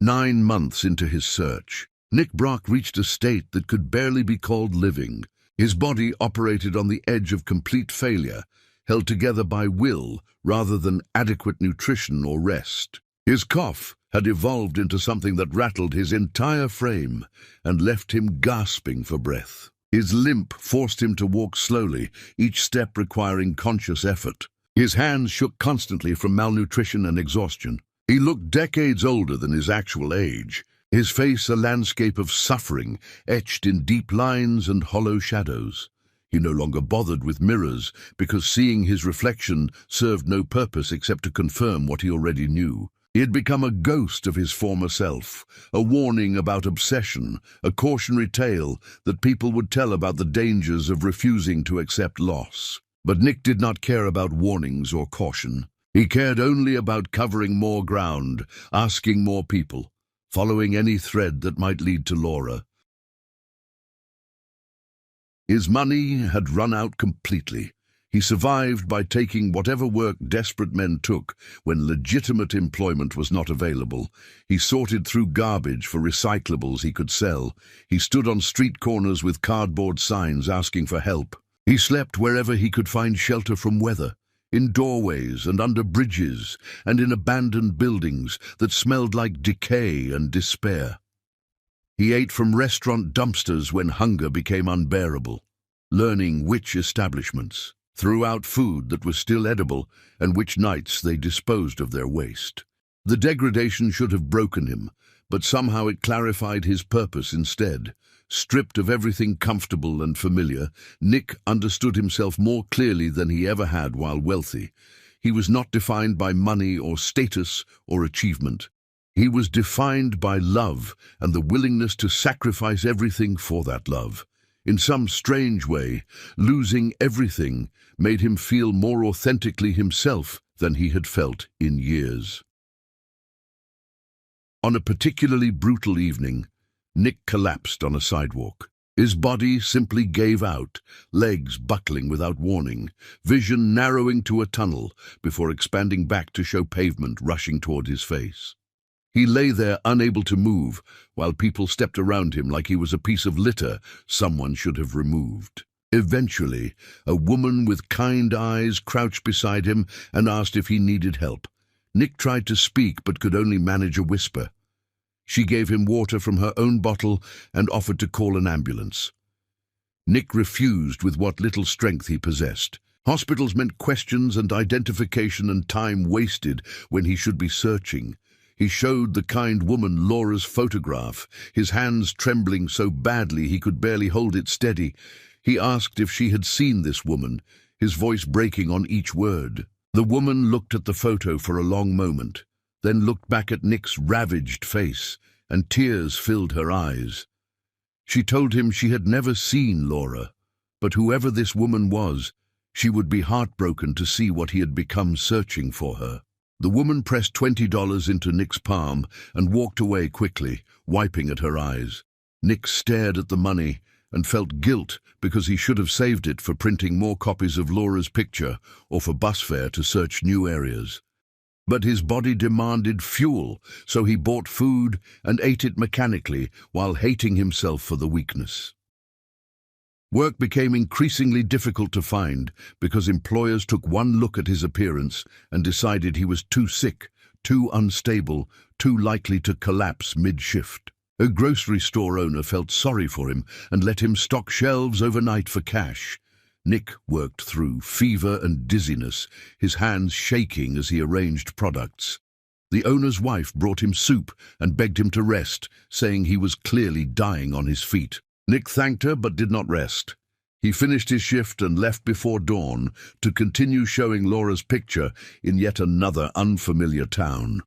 9 months into his search, Nick Brock reached a state that could barely be called living. His body operated on the edge of complete failure, held together by will rather than adequate nutrition or rest. His cough had evolved into something that rattled his entire frame and left him gasping for breath. His limp forced him to walk slowly, each step requiring conscious effort. His hands shook constantly from malnutrition and exhaustion. He looked decades older than his actual age, his face a landscape of suffering etched in deep lines and hollow shadows. He no longer bothered with mirrors because seeing his reflection served no purpose except to confirm what he already knew. He had become a ghost of his former self, a warning about obsession, a cautionary tale that people would tell about the dangers of refusing to accept loss. But Nick did not care about warnings or caution. He cared only about covering more ground, asking more people, following any thread that might lead to Laura. His money had run out completely. He survived by taking whatever work desperate men took when legitimate employment was not available. He sorted through garbage for recyclables he could sell. He stood on street corners with cardboard signs asking for help. He slept wherever he could find shelter from weather, in doorways and under bridges, and in abandoned buildings that smelled like decay and despair. He ate from restaurant dumpsters when hunger became unbearable, learning which establishments threw out food that was still edible and which nights they disposed of their waste. The degradation should have broken him, but somehow it clarified his purpose instead. Stripped of everything comfortable and familiar, Nick understood himself more clearly than he ever had while wealthy. He was not defined by money or status or achievement. He was defined by love and the willingness to sacrifice everything for that love. In some strange way, losing everything made him feel more authentically himself than he had felt in years. On a particularly brutal evening, Nick collapsed on a sidewalk. His body simply gave out, legs buckling without warning, vision narrowing to a tunnel before expanding back to show pavement rushing toward his face. He lay there unable to move, while people stepped around him like he was a piece of litter someone should have removed. Eventually, a woman with kind eyes crouched beside him and asked if he needed help. Nick tried to speak but could only manage a whisper. She gave him water from her own bottle and offered to call an ambulance. Nick refused with what little strength he possessed. Hospitals meant questions and identification and time wasted when he should be searching. He showed the kind woman Laura's photograph, his hands trembling so badly he could barely hold it steady. He asked if she had seen this woman, his voice breaking on each word. The woman looked at the photo for a long moment, then looked back at Nick's ravaged face, and tears filled her eyes. She told him she had never seen Laura, but whoever this woman was, she would be heartbroken to see what he had become searching for her. The woman pressed $20 into Nick's palm and walked away quickly, wiping at her eyes. Nick stared at the money and felt guilt because he should have saved it for printing more copies of Laura's picture or for bus fare to search new areas. But his body demanded fuel, so he bought food and ate it mechanically while hating himself for the weakness. Work became increasingly difficult to find because employers took one look at his appearance and decided he was too sick, too unstable, too likely to collapse mid-shift. A grocery store owner felt sorry for him and let him stock shelves overnight for cash. Nick worked through fever and dizziness, his hands shaking as he arranged products. The owner's wife brought him soup and begged him to rest, saying he was clearly dying on his feet. Nick thanked her but did not rest. He finished his shift and left before dawn to continue showing Laura's picture in yet another unfamiliar town.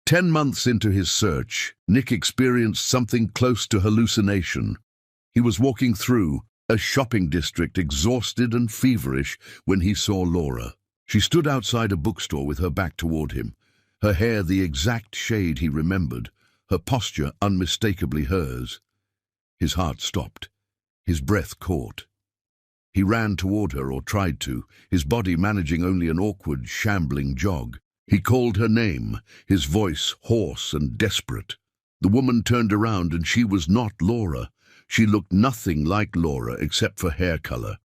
10 months into his search, Nick experienced something close to hallucination. He was walking through a shopping district, exhausted and feverish, when he saw Laura. She stood outside a bookstore with her back toward him, her hair the exact shade he remembered, her posture unmistakably hers. His heart stopped. His breath caught. He ran toward her, or tried to, his body managing only an awkward, shambling jog. He called her name, his voice hoarse and desperate. The woman turned around, and she was not Laura. She looked nothing like Laura except for hair color.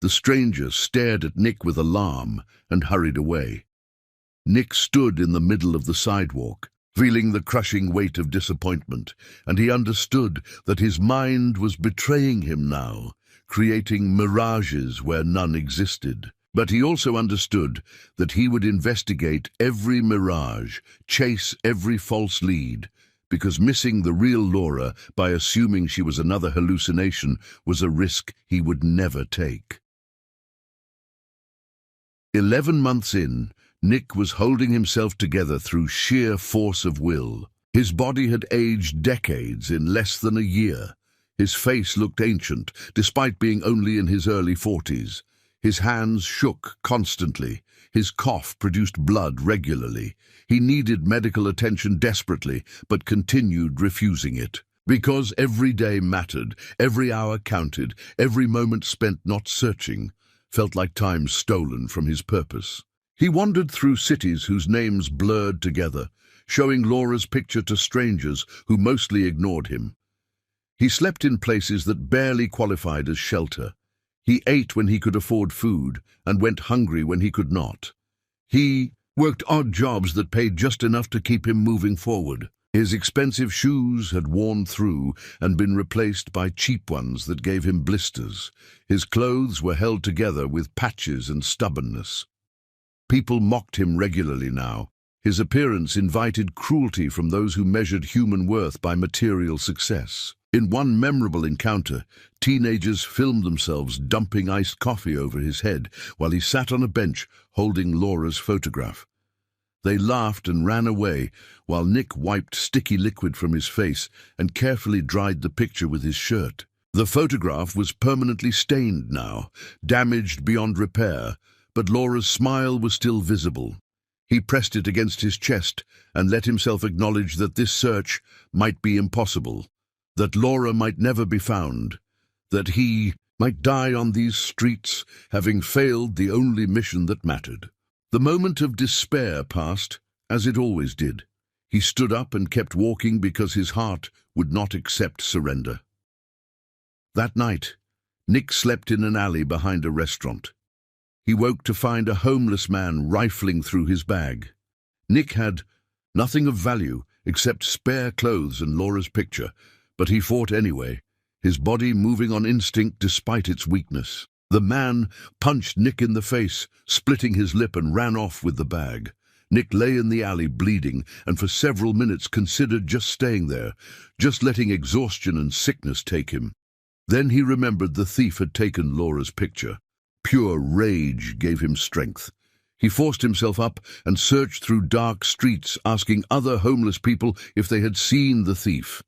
The stranger stared at Nick with alarm and hurried away. Nick stood in the middle of the sidewalk, feeling the crushing weight of disappointment, and he understood that his mind was betraying him now, creating mirages where none existed. But he also understood that he would investigate every mirage, chase every false lead, because missing the real Laura by assuming she was another hallucination was a risk he would never take. 11 months in, Nick was holding himself together through sheer force of will. His body had aged decades in less than a year. His face looked ancient, despite being only in his early 40s. His hands shook constantly. His cough produced blood regularly. He needed medical attention desperately, but continued refusing it. Because every day mattered, every hour counted, every moment spent not searching felt like time stolen from his purpose. He wandered through cities whose names blurred together, showing Laura's picture to strangers who mostly ignored him. He slept in places that barely qualified as shelter. He ate when he could afford food and went hungry when he could not. He worked odd jobs that paid just enough to keep him moving forward. His expensive shoes had worn through and been replaced by cheap ones that gave him blisters. His clothes were held together with patches and stubbornness. People mocked him regularly now. His appearance invited cruelty from those who measured human worth by material success. In one memorable encounter, teenagers filmed themselves dumping iced coffee over his head while he sat on a bench holding Laura's photograph. They laughed and ran away while Nick wiped sticky liquid from his face and carefully dried the picture with his shirt. The photograph was permanently stained now, damaged beyond repair, but Laura's smile was still visible. He pressed it against his chest and let himself acknowledge that this search might be impossible, that Laura might never be found, that he might die on these streets, having failed the only mission that mattered. The moment of despair passed, as it always did. He stood up and kept walking because his heart would not accept surrender. That night, Nick slept in an alley behind a restaurant. He woke to find a homeless man rifling through his bag. Nick had nothing of value except spare clothes and Laura's picture, but he fought anyway, his body moving on instinct despite its weakness. The man punched Nick in the face, splitting his lip, and ran off with the bag. Nick lay in the alley bleeding and for several minutes considered just staying there, just letting exhaustion and sickness take him. Then he remembered the thief had taken Laura's picture. Pure rage gave him strength. He forced himself up and searched through dark streets, asking other homeless people if they had seen the thief.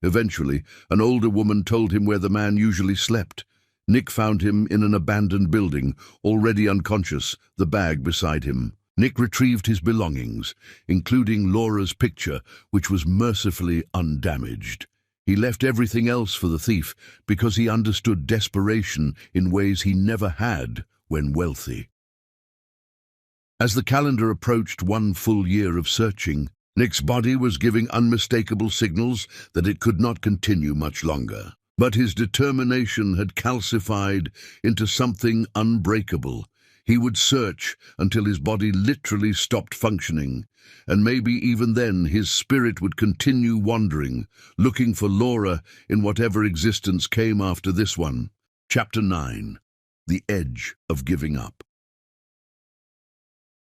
Eventually, an older woman told him where the man usually slept. Nick found him in an abandoned building, already unconscious, the bag beside him. Nick retrieved his belongings, including Laura's picture, which was mercifully undamaged. He left everything else for the thief because he understood desperation in ways he never had when wealthy. As the calendar approached 1 full year of searching, Nick's body was giving unmistakable signals that it could not continue much longer. But his determination had calcified into something unbreakable. He would search until his body literally stopped functioning, and maybe even then his spirit would continue wandering, looking for Laura in whatever existence came after this one. Chapter 9. The Edge of Giving Up.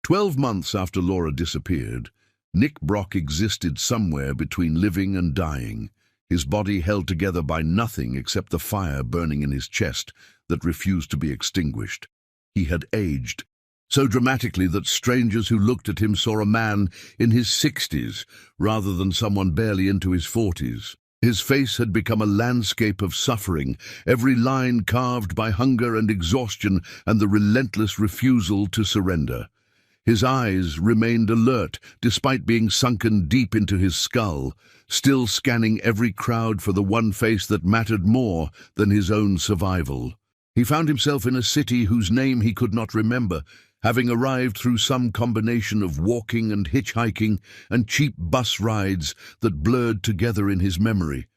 12 months after Laura disappeared, Nick Brock existed somewhere between living and dying, his body held together by nothing except the fire burning in his chest that refused to be extinguished. He had aged, so dramatically that strangers who looked at him saw a man in his 60s rather than someone barely into his 40s. His face had become a landscape of suffering, every line carved by hunger and exhaustion and the relentless refusal to surrender. His eyes remained alert despite being sunken deep into his skull, still scanning every crowd for the one face that mattered more than his own survival. He found himself in a city whose name he could not remember, having arrived through some combination of walking and hitchhiking and cheap bus rides that blurred together in his memory.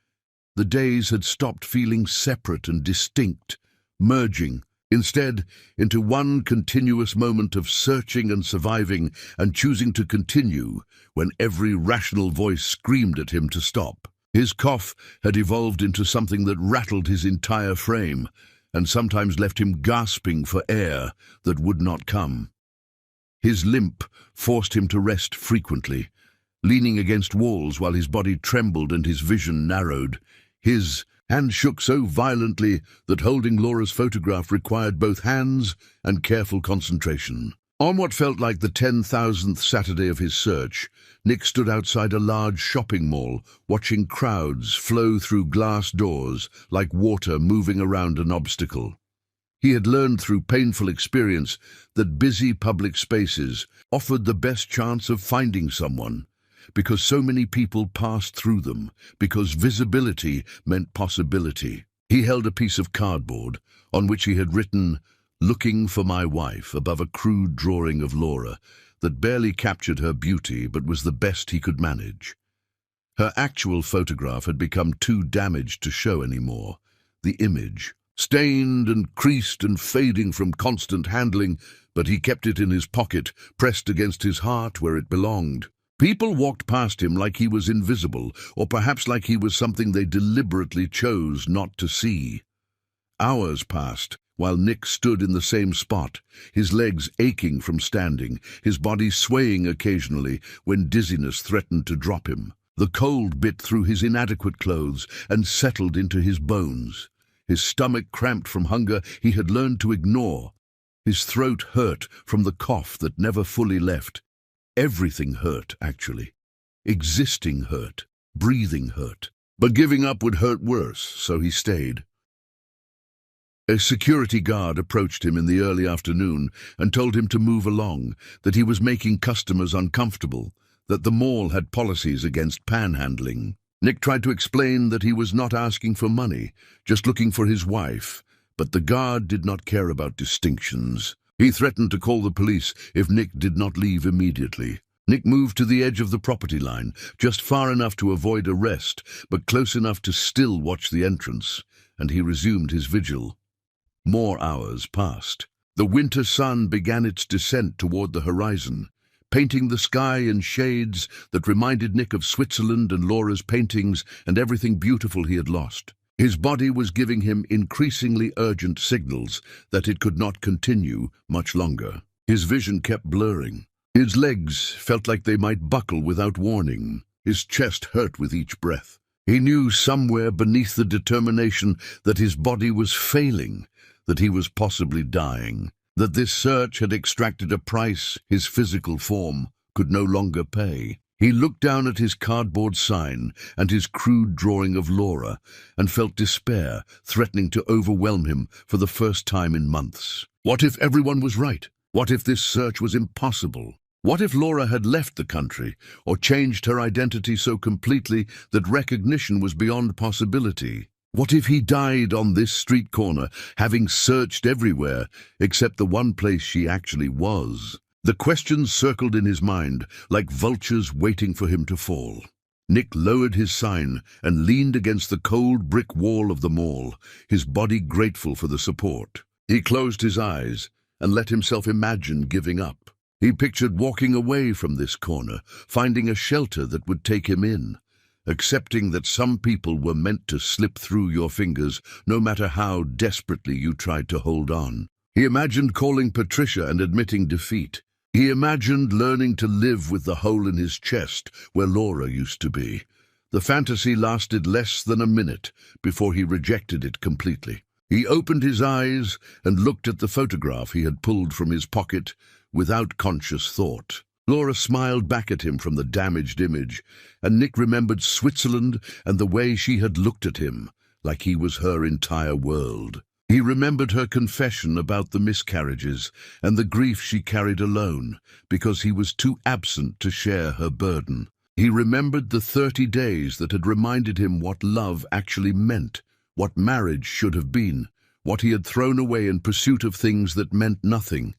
The days had stopped feeling separate and distinct, merging, instead, into one continuous moment of searching and surviving and choosing to continue when every rational voice screamed at him to stop. His cough had evolved into something that rattled his entire frame and sometimes left him gasping for air that would not come. His limp forced him to rest frequently, leaning against walls while his body trembled and his vision narrowed. His hand shook so violently that holding Laura's photograph required both hands and careful concentration. On what felt like the 10,000th Saturday of his search, Nick stood outside a large shopping mall, watching crowds flow through glass doors like water moving around an obstacle. He had learned through painful experience that busy public spaces offered the best chance of finding someone, because so many people passed through them, because visibility meant possibility. He held a piece of cardboard on which he had written, "Looking for my wife," above a crude drawing of Laura that barely captured her beauty but was the best he could manage. Her actual photograph had become too damaged to show anymore. The image, stained and creased and fading from constant handling, but he kept it in his pocket, pressed against his heart where it belonged. People walked past him like he was invisible, or perhaps like he was something they deliberately chose not to see. Hours passed, while Nick stood in the same spot, his legs aching from standing, his body swaying occasionally when dizziness threatened to drop him. The cold bit through his inadequate clothes and settled into his bones. His stomach cramped from hunger he had learned to ignore. His throat hurt from the cough that never fully left. Everything hurt, actually. Existing hurt. Breathing hurt. But giving up would hurt worse, so he stayed. A security guard approached him in the early afternoon and told him to move along, that he was making customers uncomfortable, that the mall had policies against panhandling. Nick tried to explain that he was not asking for money, just looking for his wife, but the guard did not care about distinctions. He threatened to call the police if Nick did not leave immediately. Nick moved to the edge of the property line, just far enough to avoid arrest, but close enough to still watch the entrance, and he resumed his vigil. More hours passed. The winter sun began its descent toward the horizon, painting the sky in shades that reminded Nick of Switzerland and Laura's paintings and everything beautiful he had lost. His body was giving him increasingly urgent signals that it could not continue much longer. His vision kept blurring. His legs felt like they might buckle without warning. His chest hurt with each breath. He knew somewhere beneath the determination that his body was failing, that he was possibly dying, that this search had extracted a price his physical form could no longer pay. He looked down at his cardboard sign and his crude drawing of Laura and felt despair threatening to overwhelm him for the first time in months. What if everyone was right? What if this search was impossible? What if Laura had left the country or changed her identity so completely that recognition was beyond possibility? What if he died on this street corner, having searched everywhere except the one place she actually was? The questions circled in his mind like vultures waiting for him to fall. Nick lowered his sign and leaned against the cold brick wall of the mall, his body grateful for the support. He closed his eyes and let himself imagine giving up. He pictured walking away from this corner, finding a shelter that would take him in, accepting that some people were meant to slip through your fingers no matter how desperately you tried to hold on. He imagined calling Patricia and admitting defeat. He imagined learning to live with the hole in his chest where Laura used to be. The fantasy lasted less than a minute before he rejected it completely. He opened his eyes and looked at the photograph he had pulled from his pocket without conscious thought. Laura smiled back at him from the damaged image, and Nick remembered Switzerland and the way she had looked at him, like he was her entire world. He remembered her confession about the miscarriages and the grief she carried alone, because he was too absent to share her burden. He remembered the 30 days that had reminded him what love actually meant, what marriage should have been, what he had thrown away in pursuit of things that meant nothing.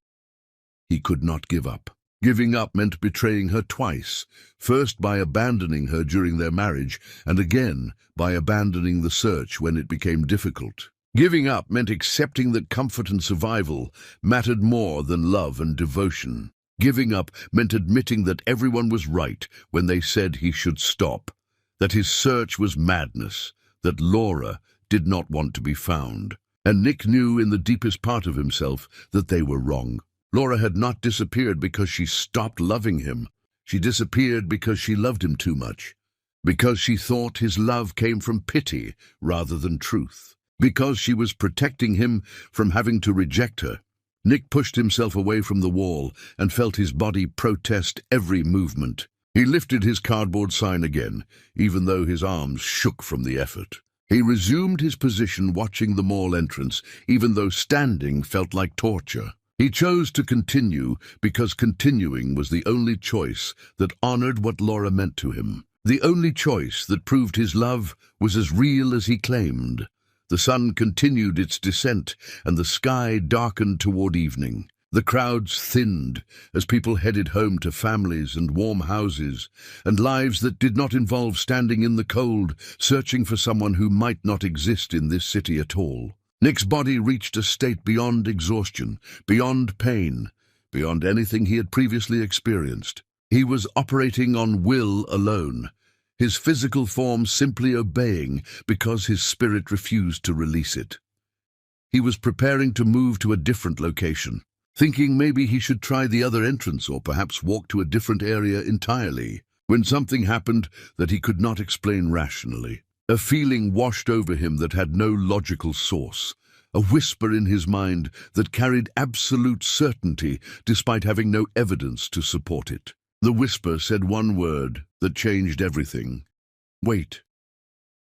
He could not give up. Giving up meant betraying her twice, first by abandoning her during their marriage, and again by abandoning the search when it became difficult. Giving up meant accepting that comfort and survival mattered more than love and devotion. Giving up meant admitting that everyone was right when they said he should stop, that his search was madness, that Laura did not want to be found. And Nick knew in the deepest part of himself that they were wrong. Laura had not disappeared because she stopped loving him. She disappeared because she loved him too much, because she thought his love came from pity rather than truth, because she was protecting him from having to reject her. Nick pushed himself away from the wall and felt his body protest every movement. He lifted his cardboard sign again, even though his arms shook from the effort. He resumed his position watching the mall entrance, even though standing felt like torture. He chose to continue because continuing was the only choice that honored what Laura meant to him, the only choice that proved his love was as real as he claimed. The sun continued its descent, and the sky darkened toward evening. The crowds thinned as people headed home to families and warm houses, and lives that did not involve standing in the cold, searching for someone who might not exist in this city at all. Nick's body reached a state beyond exhaustion, beyond pain, beyond anything he had previously experienced. He was operating on will alone, his physical form simply obeying because his spirit refused to release it. He was preparing to move to a different location, thinking maybe he should try the other entrance or perhaps walk to a different area entirely, when something happened that he could not explain rationally. A feeling washed over him that had no logical source, a whisper in his mind that carried absolute certainty despite having no evidence to support it. The whisper said one word that changed everything. Wait.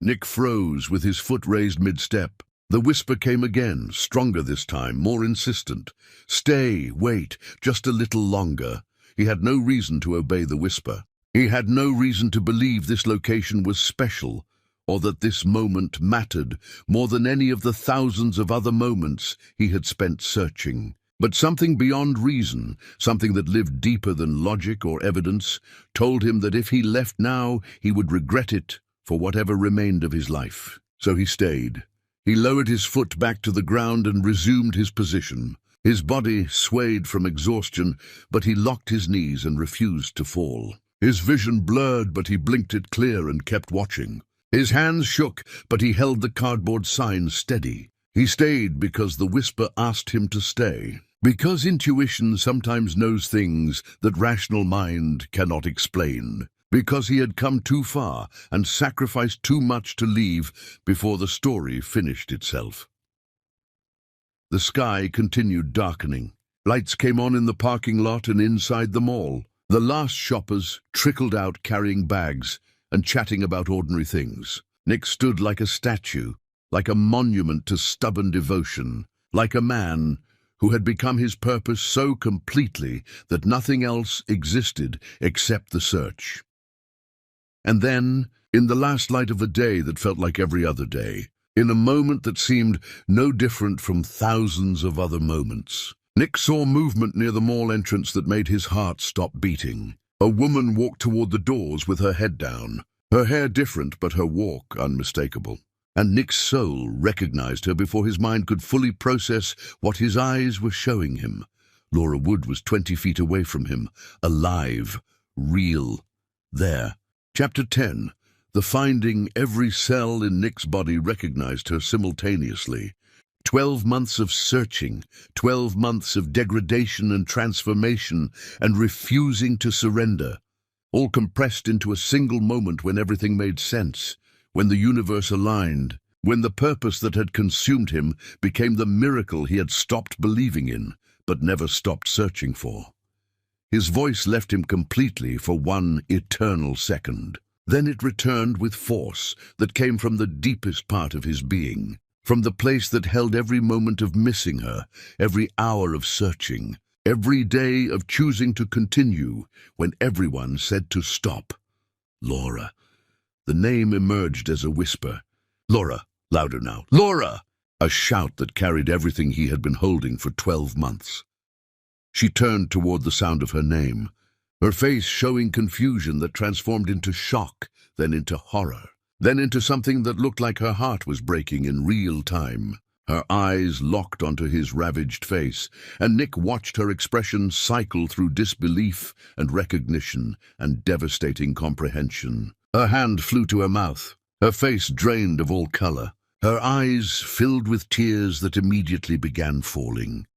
Nick froze with his foot raised mid-step. The whisper came again, stronger this time, more insistent. Stay, wait, just a little longer. He had no reason to obey the whisper. He had no reason to believe this location was special, or that this moment mattered more than any of the thousands of other moments he had spent searching. But something beyond reason, something that lived deeper than logic or evidence, told him that if he left now, he would regret it for whatever remained of his life. So he stayed. He lowered his foot back to the ground and resumed his position. His body swayed from exhaustion, but he locked his knees and refused to fall. His vision blurred, but he blinked it clear and kept watching. His hands shook, but he held the cardboard sign steady. He stayed because the whisper asked him to stay. Because intuition sometimes knows things that rational mind cannot explain. Because he had come too far and sacrificed too much to leave before the story finished itself. The sky continued darkening. Lights came on in the parking lot and inside the mall. The last shoppers trickled out carrying bags and chatting about ordinary things. Nick stood like a statue, like a monument to stubborn devotion, like a man who had become his purpose so completely that nothing else existed except the search. And then, in the last light of a day that felt like every other day, in a moment that seemed no different from thousands of other moments, Nick saw movement near the mall entrance that made his heart stop beating. A woman walked toward the doors with her head down, her hair different but her walk unmistakable. And Nick's soul recognized her before his mind could fully process what his eyes were showing him. Laura Wood was 20 feet away from him, alive, real, there. Chapter 10. The finding every cell in Nick's body recognized her simultaneously. 12 months of searching, 12 months of degradation and transformation and refusing to surrender, all compressed into a single moment when everything made sense, when the universe aligned, when the purpose that had consumed him became the miracle he had stopped believing in, but never stopped searching for. His voice left him completely for one eternal second. Then it returned with force that came from the deepest part of his being, from the place that held every moment of missing her, every hour of searching, every day of choosing to continue when everyone said to stop. Laura. The name emerged as a whisper. Laura, louder now. Laura! A shout that carried everything he had been holding for 12 months. She turned toward the sound of her name, her face showing confusion that transformed into shock, then into horror, then into something that looked like her heart was breaking in real time. Her eyes locked onto his ravaged face, and Nick watched her expression cycle through disbelief and recognition and devastating comprehension. Her hand flew to her mouth, her face drained of all color, her eyes filled with tears that immediately began falling.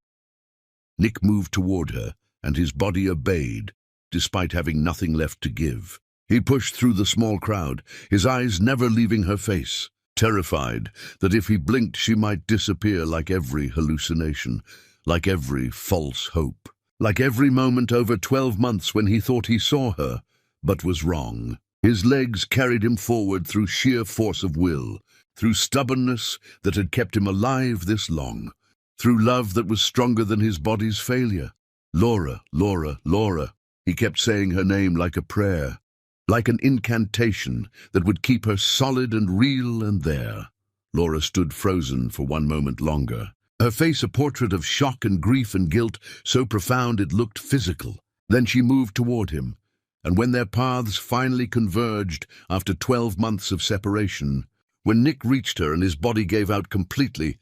Nick moved toward her, and his body obeyed, despite having nothing left to give. He pushed through the small crowd, his eyes never leaving her face, terrified that if he blinked she might disappear like every hallucination, like every false hope, like every moment over 12 months when he thought he saw her, but was wrong. His legs carried him forward through sheer force of will, through stubbornness that had kept him alive this long, through love that was stronger than his body's failure. Laura, Laura, Laura. He kept saying her name like a prayer, like an incantation that would keep her solid and real and there. Laura stood frozen for one moment longer, her face a portrait of shock and grief and guilt so profound it looked physical. Then she moved toward him, and when their paths finally converged after 12 months of separation, when Nick reached her and his body gave out completely,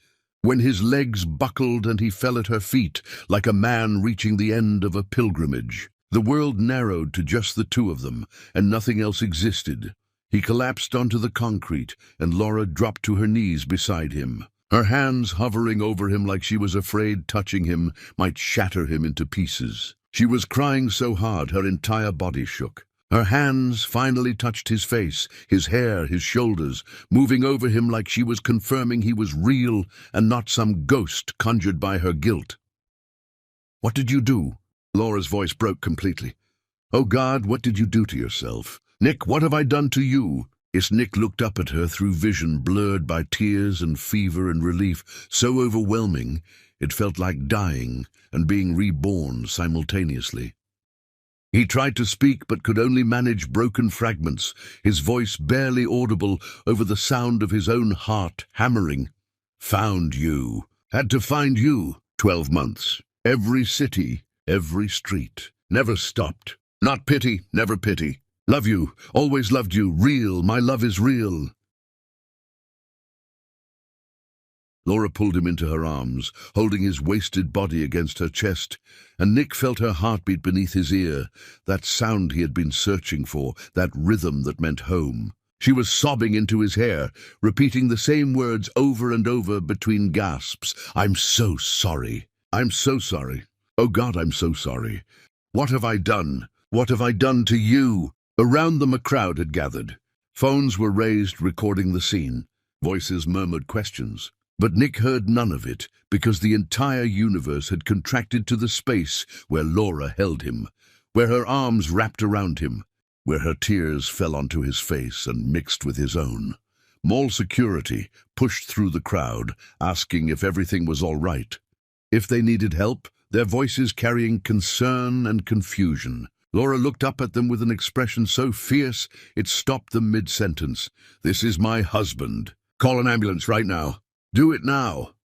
when his legs buckled and he fell at her feet like a man reaching the end of a pilgrimage, the world narrowed to just the two of them, and nothing else existed. He collapsed onto the concrete, and Laura dropped to her knees beside him. her hands hovering over him like she was afraid touching him might shatter him into pieces. She was crying so hard her entire body shook. Her hands finally touched his face, his hair, his shoulders, moving over him like she was confirming he was real and not some ghost conjured by her guilt. "What did you do?" Laura's voice broke completely. "Oh God, what did you do to yourself? Nick, what have I done to you?" As Nick looked up at her through vision blurred by tears and fever and relief, so overwhelming it felt like dying and being reborn simultaneously. He tried to speak but could only manage broken fragments, his voice barely audible over the sound of his own heart hammering. "Found you. Had to find you. 12 months. Every city, every street. Never stopped. Not pity, never pity. Love you, always loved you, real, my love is real." Laura pulled him into her arms, holding his wasted body against her chest, and Nick felt her heartbeat beneath his ear, that sound he had been searching for, that rhythm that meant home. She was sobbing into his hair, repeating the same words over and over between gasps. "I'm so sorry. I'm so sorry. Oh God, I'm so sorry. What have I done? What have I done to you?" Around them a crowd had gathered. Phones were raised recording the scene. Voices murmured questions. But Nick heard none of it, because the entire universe had contracted to the space where Laura held him, where her arms wrapped around him, where her tears fell onto his face and mixed with his own. Mall security pushed through the crowd, asking if everything was all right. If they needed help, their voices carrying concern and confusion. Laura looked up at them with an expression so fierce it stopped them mid-sentence. "This is my husband. Call an ambulance right now. Do it now."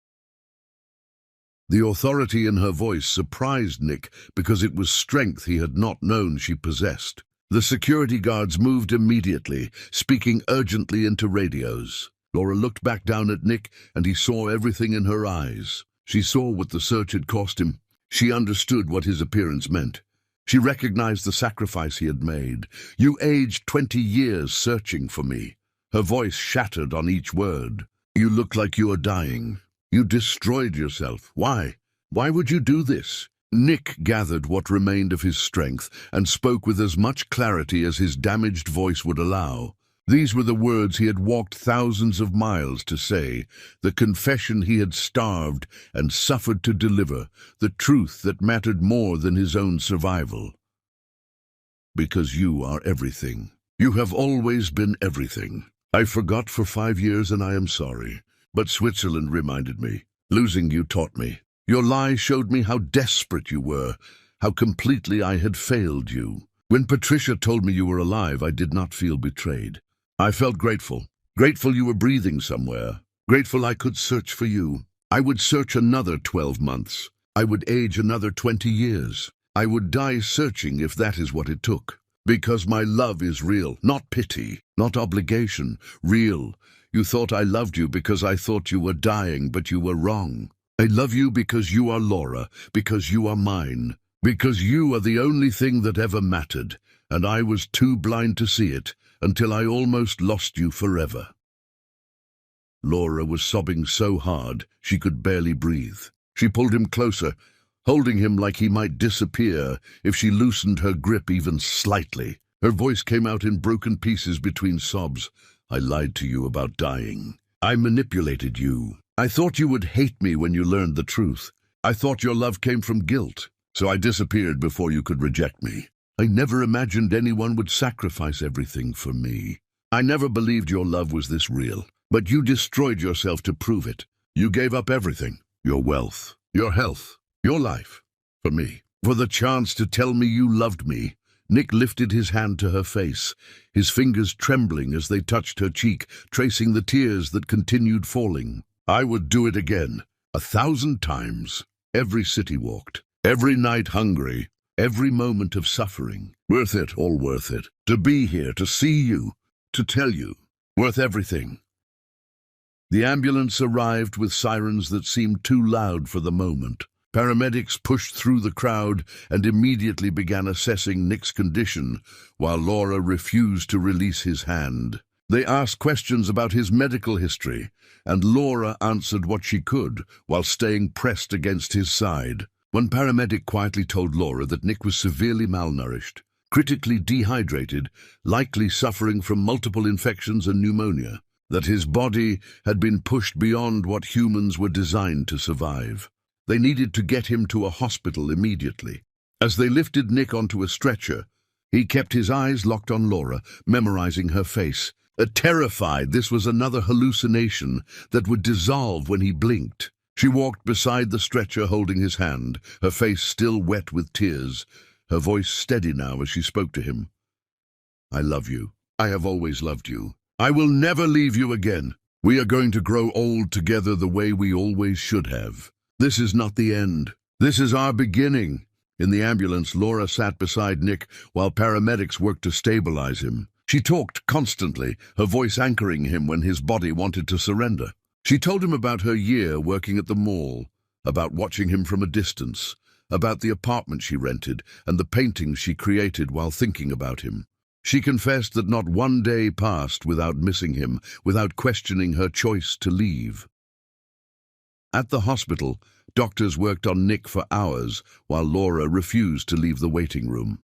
The authority in her voice surprised Nick because it was strength he had not known she possessed. The security guards moved immediately, speaking urgently into radios. Laura looked back down at Nick and he saw everything in her eyes. She saw what the search had cost him. She understood what his appearance meant. She recognized the sacrifice he had made. "You aged 20 years searching for me." Her voice shattered on each word. "You look like you are dying. You destroyed yourself. Why? Why would you do this?" Nick gathered what remained of his strength and spoke with as much clarity as his damaged voice would allow. These were the words he had walked thousands of miles to say, the confession he had starved and suffered to deliver, the truth that mattered more than his own survival. "Because you are everything. You have always been everything. I forgot for 5 years and I am sorry. But Switzerland reminded me. Losing you taught me. Your lie showed me how desperate you were, how completely I had failed you. When Patricia told me you were alive, I did not feel betrayed. I felt grateful. Grateful you were breathing somewhere. Grateful I could search for you. I would search another 12 months. I would age another 20 years. I would die searching if that is what it took. Because my love is real, not pity, not obligation, real. You thought I loved you because I thought you were dying, but you were wrong. I love you because you are Laura, because you are mine, because you are the only thing that ever mattered, and I was too blind to see it until I almost lost you forever." Laura was sobbing so hard she could barely breathe. She pulled him closer, holding him like he might disappear if she loosened her grip even slightly. Her voice came out in broken pieces between sobs. "I lied to you about dying. I manipulated you. I thought you would hate me when you learned the truth. I thought your love came from guilt, so I disappeared before you could reject me. I never imagined anyone would sacrifice everything for me. I never believed your love was this real, but you destroyed yourself to prove it. You gave up everything, your wealth, your health, your life, for me, for the chance to tell me you loved me." Nick lifted his hand to her face, his fingers trembling as they touched her cheek, tracing the tears that continued falling. "I would do it again, 1,000 times. Every city walked, every night hungry, every moment of suffering. Worth it, all worth it. To be here, to see you, to tell you. Worth everything." The ambulance arrived with sirens that seemed too loud for the moment. Paramedics pushed through the crowd and immediately began assessing Nick's condition, while Laura refused to release his hand. They asked questions about his medical history, and Laura answered what she could while staying pressed against his side. One paramedic quietly told Laura that Nick was severely malnourished, critically dehydrated, likely suffering from multiple infections and pneumonia, that his body had been pushed beyond what humans were designed to survive. They needed to get him to a hospital immediately. As they lifted Nick onto a stretcher, he kept his eyes locked on Laura, memorizing her face. Terrified this was another hallucination that would dissolve when he blinked. She walked beside the stretcher holding his hand, her face still wet with tears, her voice steady now as she spoke to him. "I love you. I have always loved you. I will never leave you again. We are going to grow old together the way we always should have. This is not the end. This is our beginning." In the ambulance, Laura sat beside Nick while paramedics worked to stabilize him. She talked constantly, her voice anchoring him when his body wanted to surrender. She told him about her year working at the mall, about watching him from a distance, about the apartment she rented and the paintings she created while thinking about him. She confessed that not one day passed without missing him, without questioning her choice to leave. At the hospital, doctors worked on Nick for hours while Laura refused to leave the waiting room.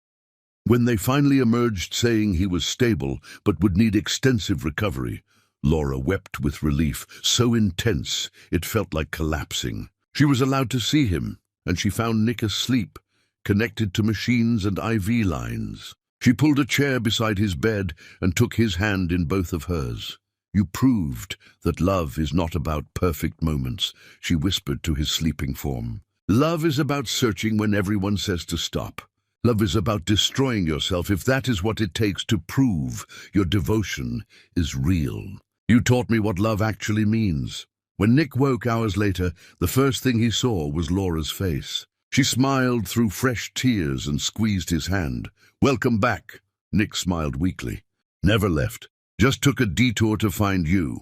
When they finally emerged saying he was stable but would need extensive recovery, Laura wept with relief, so intense it felt like collapsing. She was allowed to see him, and she found Nick asleep, connected to machines and IV lines. She pulled a chair beside his bed and took his hand in both of hers. "You proved that love is not about perfect moments," she whispered to his sleeping form. "Love is about searching when everyone says to stop. Love is about destroying yourself if that is what it takes to prove your devotion is real. You taught me what love actually means." When Nick woke hours later, the first thing he saw was Laura's face. She smiled through fresh tears and squeezed his hand. "Welcome back." Nick smiled weakly. "Never left. Just took a detour to find you."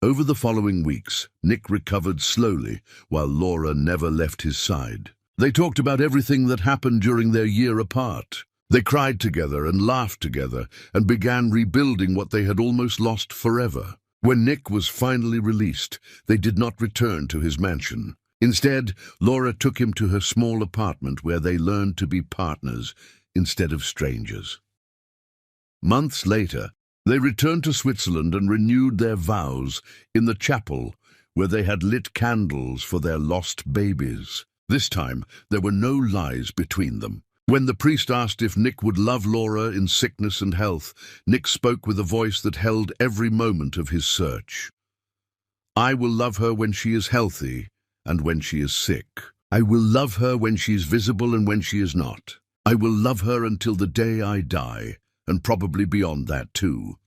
Over the following weeks, Nick recovered slowly while Laura never left his side. They talked about everything that happened during their year apart. They cried together and laughed together and began rebuilding what they had almost lost forever. When Nick was finally released, they did not return to his mansion. Instead, Laura took him to her small apartment where they learned to be partners instead of strangers. Months later, they returned to Switzerland and renewed their vows in the chapel where they had lit candles for their lost babies. This time, there were no lies between them. When the priest asked if Nick would love Laura in sickness and health, Nick spoke with a voice that held every moment of his search. "I will love her when she is healthy and when she is sick. I will love her when she is visible and when she is not. I will love her until the day I die, and probably beyond that too."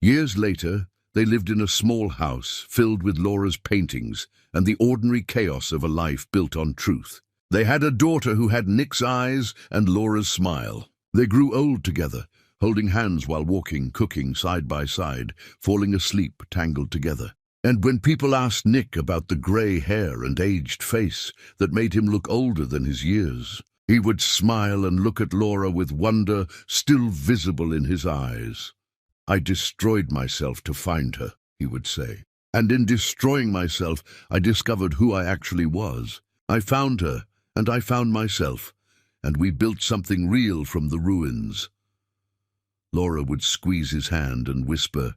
Years later, they lived in a small house filled with Laura's paintings and the ordinary chaos of a life built on truth. They had a daughter who had Nick's eyes and Laura's smile. They grew old together, holding hands while walking, cooking side by side, falling asleep tangled together. And when people asked Nick about the grey hair and aged face that made him look older than his years, he would smile and look at Laura with wonder still visible in his eyes. "I destroyed myself to find her," he would say. "And in destroying myself, I discovered who I actually was. I found her, and I found myself, and we built something real from the ruins." Laura would squeeze his hand and whisper,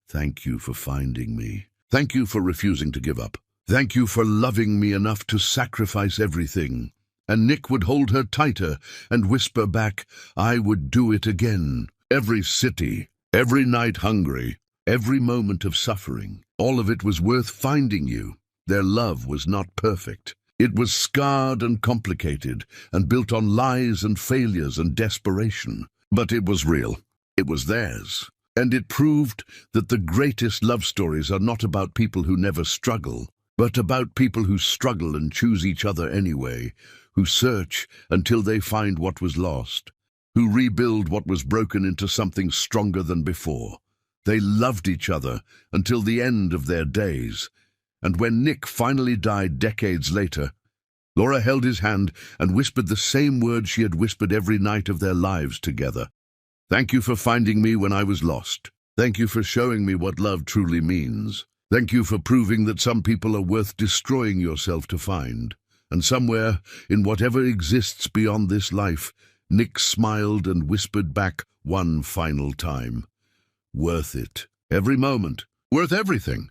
"Thank you for finding me. Thank you for refusing to give up. Thank you for loving me enough to sacrifice everything." And Nick would hold her tighter and whisper back, "I would do it again. Every city, every night hungry, every moment of suffering, all of it was worth finding you." Their love was not perfect. It was scarred and complicated and built on lies and failures and desperation. But it was real. It was theirs. And it proved that the greatest love stories are not about people who never struggle, but about people who struggle and choose each other anyway, who search until they find what was lost, who rebuild what was broken into something stronger than before. They loved each other until the end of their days. And when Nick finally died decades later, Laura held his hand and whispered the same words she had whispered every night of their lives together. Thank you for finding me when I was lost. Thank you for showing me what love truly means. Thank you for proving that some people are worth destroying yourself to find. And somewhere, in whatever exists beyond this life, Nick smiled and whispered back one final time. Worth it. Every moment. Worth everything.